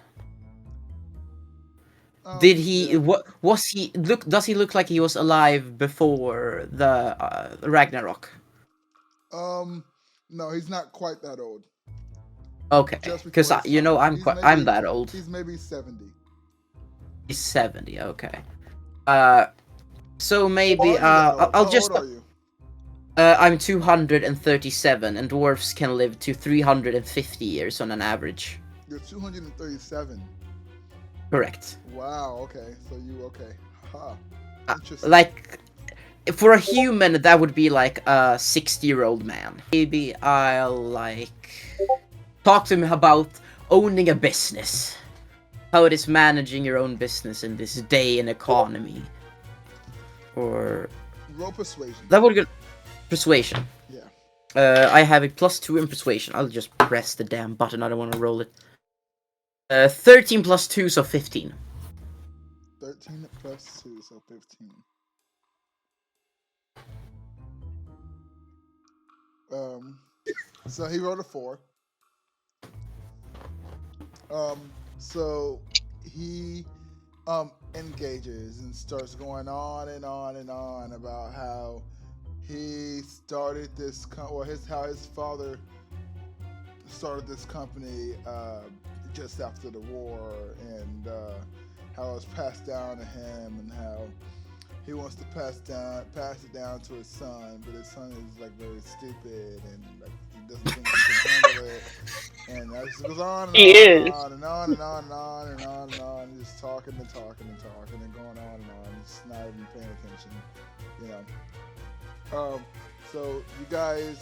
Did he? Yeah. What was he? Look, does he look like he was alive before the Ragnarok? No, he's not quite that old. Okay, Just because before his son. I'm that old. He's maybe 70. He's 70. Okay. So maybe Are you that old? I'll How just. old are you? I'm 237, and dwarves can live to 350 years on an average. You're 237. Correct. Wow. Okay. So you okay? Haha. Interesting. Like, for a human, that would be like a 60-year-old man. Maybe I'll like talk to him about owning a business, how it is managing your own business in this day and economy, or Roll persuasion. that would get persuasion. Yeah. I have a +2 in persuasion. I'll just press the damn button. I don't want to roll it. 13 plus 2, so 15. 13 plus 2, so 15. So he rolled a 4. So he engages and starts going on and on and on about how he started this how his father started this company just after the war, and how it was passed down to him, and how he wants to pass it down to his son, but his son is like very stupid and like he doesn't think he can handle it. And that just goes on and He on and is. on and on and on and on and on and on, and just talking and talking and talking and going on and on, just not even paying attention, you know. So you guys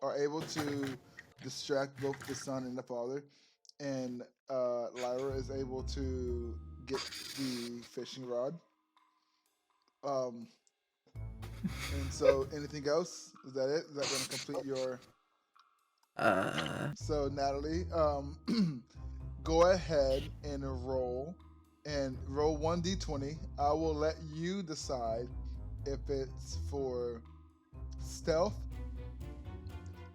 are able to distract both the son and the father, and Lyra is able to get the fishing rod. Um, and so, anything else? Is that it? Is that going to complete your? So, Natalie, go ahead and roll 1d20. I will let you decide if it's for stealth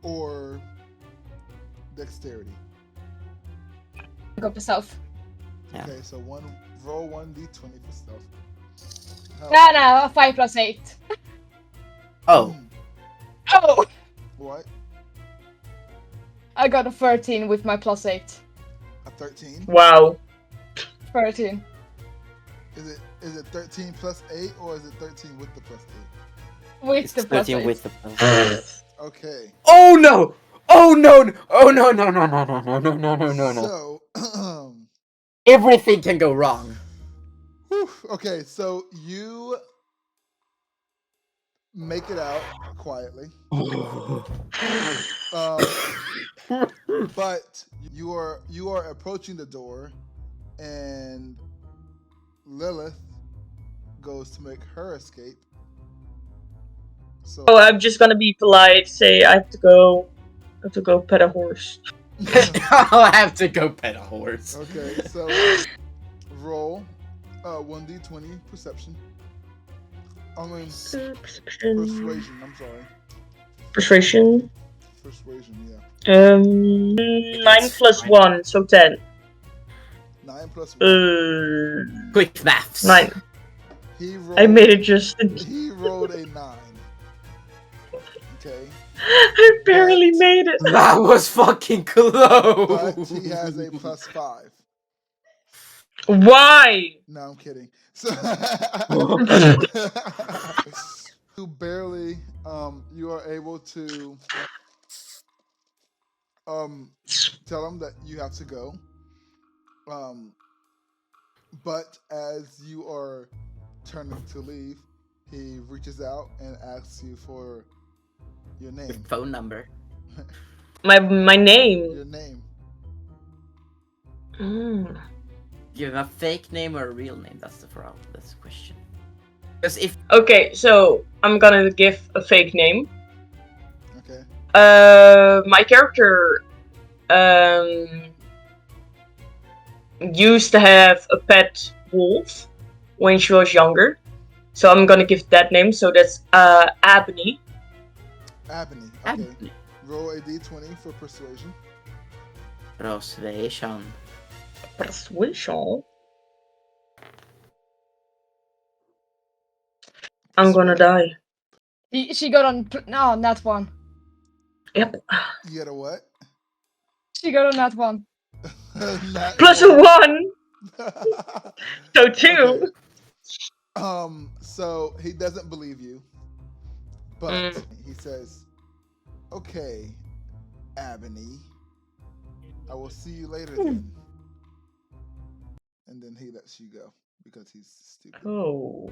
or dexterity. Go for stealth. Yeah. Okay, so roll 1d20 for stealth. No, 5 plus 8. Oh, Oh! What? I got a 13 with my plus 8. A 13? Wow. 13. Is it 13 plus 8 or is it 13 with the plus With it's the plus 13 8. with the plus. 8? Okay. Oh no! Oh no! Oh no! No! No! No! No! No! No! No! No! No! No! So, Everything can go wrong. okay, so you make it out quietly. But you are approaching the door, and Lilith goes to make her escape. So Oh, I'm just gonna be polite. Say I have to go pet a horse. I'll have to go pet a horse. Okay, so roll 1d20 perception. I mean persuasion. I'm sorry. Persuasion. Persuasion, yeah. 9 plus 1, so 10. 9 plus 1. Quick maths. 9. I made it just. He rolled a 9. Okay. I barely made it. That was fucking close. But he has a plus 5. Why? No, I'm kidding. So you barely you are able to tell him that you have to go. But as you are turning to leave, he reaches out and asks you for your name. Your phone number. My name. Your name. You have a fake name or a real name? That's the problem. That's the question. Because if Okay, so I'm gonna give a fake name. Okay. My character used to have a pet wolf when she was younger, so I'm gonna give that name. So that's Abney. Abney. Okay. Roll a d20 for persuasion. Persuasion. Persuasion. I'm gonna die. She got on. No, nat 1. Yep. You got a what? She got on nat 1. Plus a 1. So 2. Okay. So he doesn't believe you, but he says, "Okay, Abney, I will see you later then." And then he lets you go because he's stupid. Oh.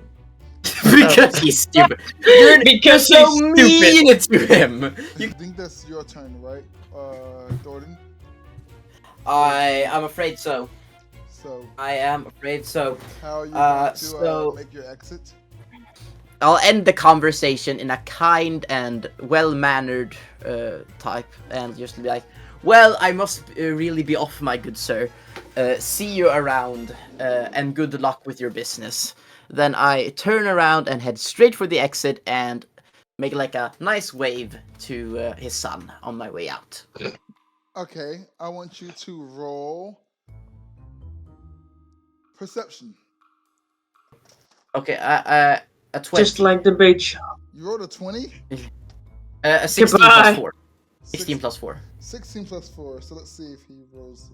Because he's stupid. You're so mean to him. I think that's your turn, right, Thornton? I'm afraid so. So I am afraid so. how are you going to make your exit? I'll end the conversation in a kind and well-mannered type, and just be like, "Well, I must really be off, my good sir. See you around, and good luck with your business." Then I turn around and head straight for the exit and make like a nice wave to his son on my way out. Okay, I want you to roll perception. Okay, a 20. Just like the bait shop. You rolled a 20? A 16 plus Goodbye. 4. 16 plus 4. 16 plus 4. So let's see if he rolls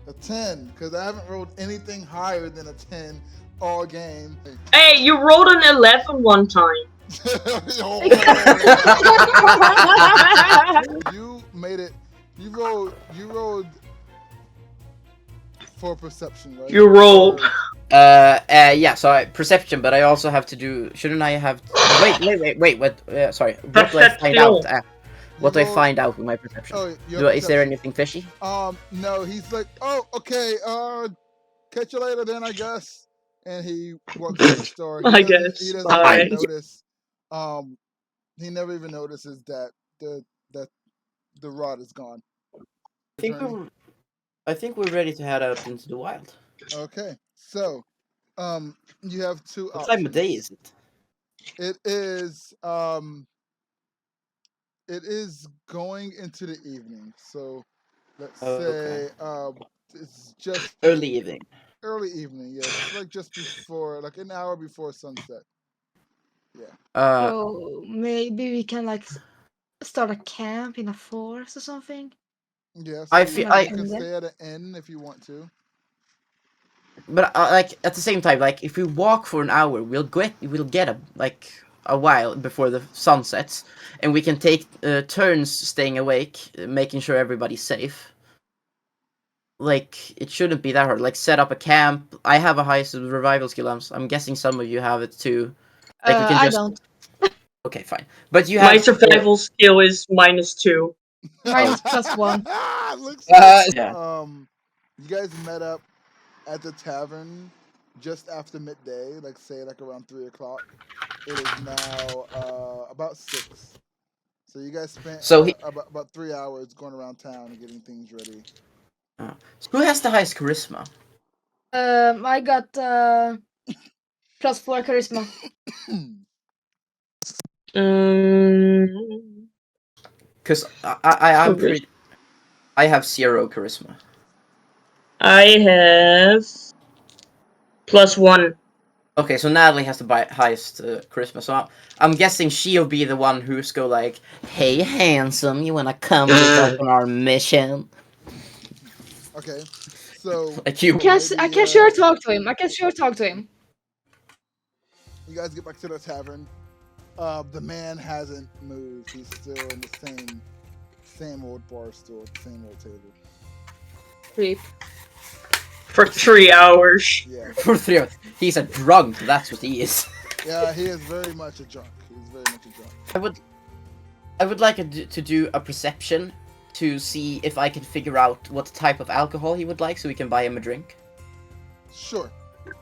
a 10, because I haven't rolled anything higher than a 10 all game. Hey, you rolled an 11 one time. You made it. You rolled for perception, right? You rolled. Yeah, so perception, but I also have to do. Shouldn't I have? Wait. What? Sorry. What do I find out? What do I find out with my perception? Oh, Is there anything fishy? No. He's like, oh, okay. Catch you later then, I guess. And he walks out the store. I He guess. doesn't Bye. even notice. He never even notices that the rod is gone. I think we're ready to head out into the wild. Okay, so you have two What options. time of day is it? It is going into the evening. So let's Okay. say it's just Early evening. early evening. Yes, like just before, like an hour before sunset. Yeah. So maybe we can like start a camp in a forest or something. Yeah. I So feel- you I- can stay at an inn if you want to. But like at the same time, like if we walk for an hour, we'll get a while before the sun sets, and we can take turns staying awake, making sure everybody's safe. Like it shouldn't be that hard. Like set up a camp. I have a high survival skill. I'm guessing some of you have it too. Like we can I just. don't. Okay, fine. But you have. My survival skill is -2. Mine's +1. Looks Yeah. You guys met up at the tavern just after midday, like say like around 3 o'clock. It is now about 6. So you guys spent about 3 hours going around town and getting things ready. So who has the highest charisma? I got +4 charisma. Because I'm pretty. I have 0 charisma. I have +1. Okay, so Natalie has the highest charisma, so I'm guessing she'll be the one who's go like, "Hey, handsome, you wanna come with us on our mission?" Okay, so Like you. I can sure talk to him. You guys get back to the tavern. The man hasn't moved. He's still in the same old bar stool, same old table. Creep. For 3 hours. Yeah. For 3 hours. He's a drunk, that's what he is. Yeah, he is very much a drunk. He's very much a drunk. I would like to do a perception to see if I can figure out what type of alcohol he would like so we can buy him a drink. Sure.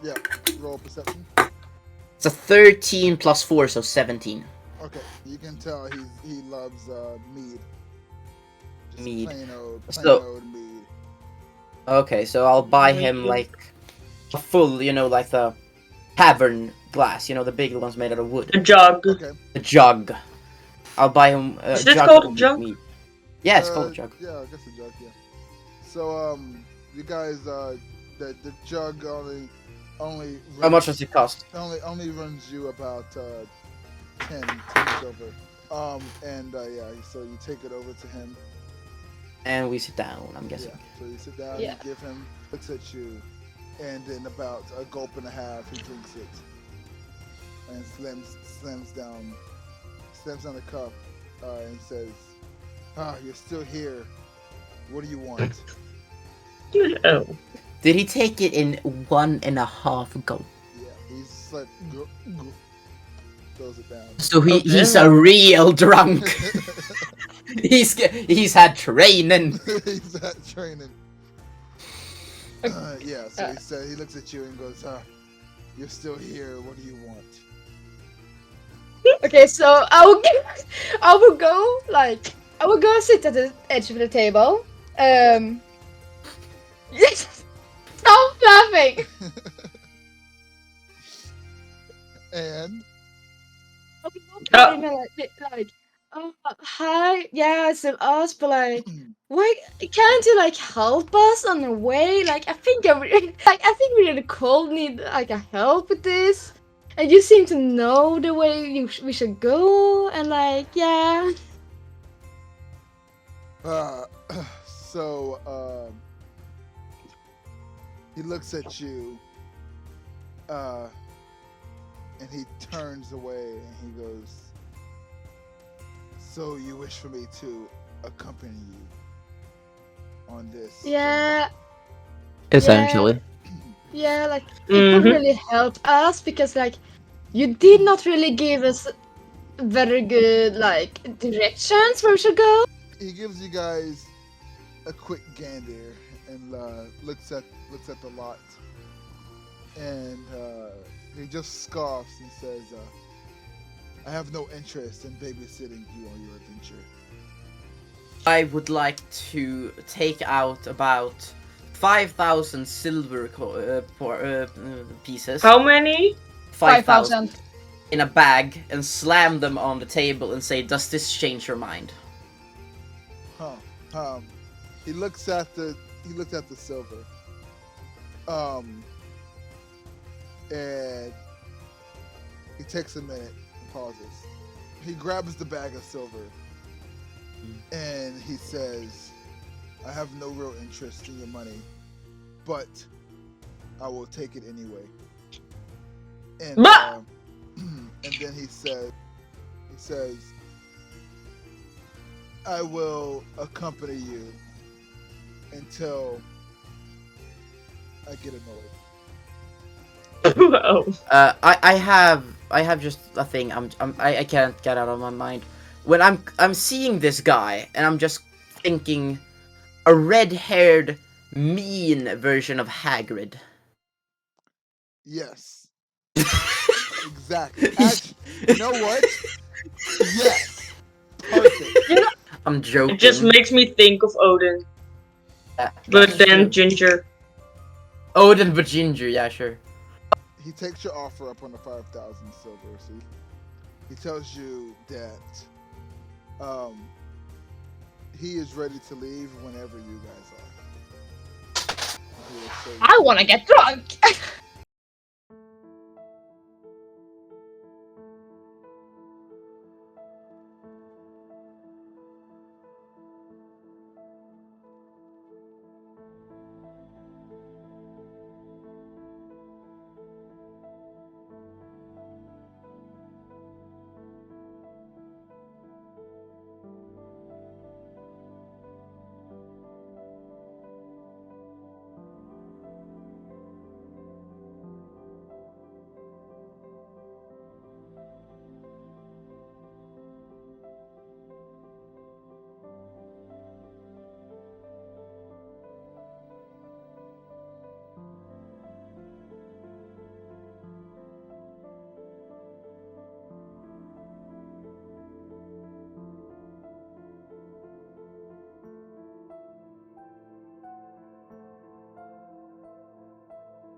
Yeah. Roll perception. It's a 13 plus 4, so 17. Okay. You can tell he loves mead. Just Mead. Plain old mead. Okay, so I'll buy him like a full, like the tavern glass, the big ones made out of wood. A jug. Okay. A jug. I'll buy him a Is this jug. called a of jug? mead. Yeah, it's called a jug. Yeah, I guess a jug. Yeah. So you guys the jug only. How much does it cost? Only runs you about 10 silver. And yeah, so you take it over to him. And we sit down, I'm guessing. Yeah, so you sit down, Yeah. you give him, looks at you, and in about a gulp and a half, he drinks it. And slams down the cup, and says, you're still here. What do you want? Oh. Did he take it in 1.5 gulp? Yeah, he's like, throws it down. So he's a real drunk. He's had training. He's at training. Yeah, so he looks at you and goes, you're still here. What do you want? Okay, so I will go sit at the edge of the table. Stop laughing. And I will go tell him, like, Hi, yeah, it's still us, but like, why can't you like help us on the way? Like, I think like I think we really cold need like a help with this, and you seem to know the way we should go, and like, yeah, Uh, so he looks at you, and he turns away and he goes, "So you wish for me to accompany you on this yeah, yeah, Essentially. yeah. Like, it would Mm-hmm. really help us because like you did not really give us very good like directions where we should go. He gives you guys a quick gander and looks at the lot, and he just scoffs and says, "I have no interest in babysitting you on your adventure." I would like to take out about 5,000 silver pieces. How many? 5,000 5,000. in a bag and slam them on the table and say, "Does this change your mind?" Huh? He looks at the silver, um, and he takes a minute and pauses. He grabs the bag of silver and he says, "I have no real interest in your money, but I will take it anyway." And Bah! and then he says, "I will accompany you until I get annoyed." Oh. I have just a thing. I can't get out of my mind. When I'm seeing this guy and I'm just thinking a red-haired, mean version of Hagrid. Yes, exactly. Actually, you know what? Yes, perfect. You know, I'm it just joking. makes me think of Odin, but That's then true. Ginger. Odin but Ginger, yeah, sure. He takes your offer up on the 5,000 silver. So he tells you that um, he is ready to leave whenever you guys are. He will show you I to want to the- get drunk.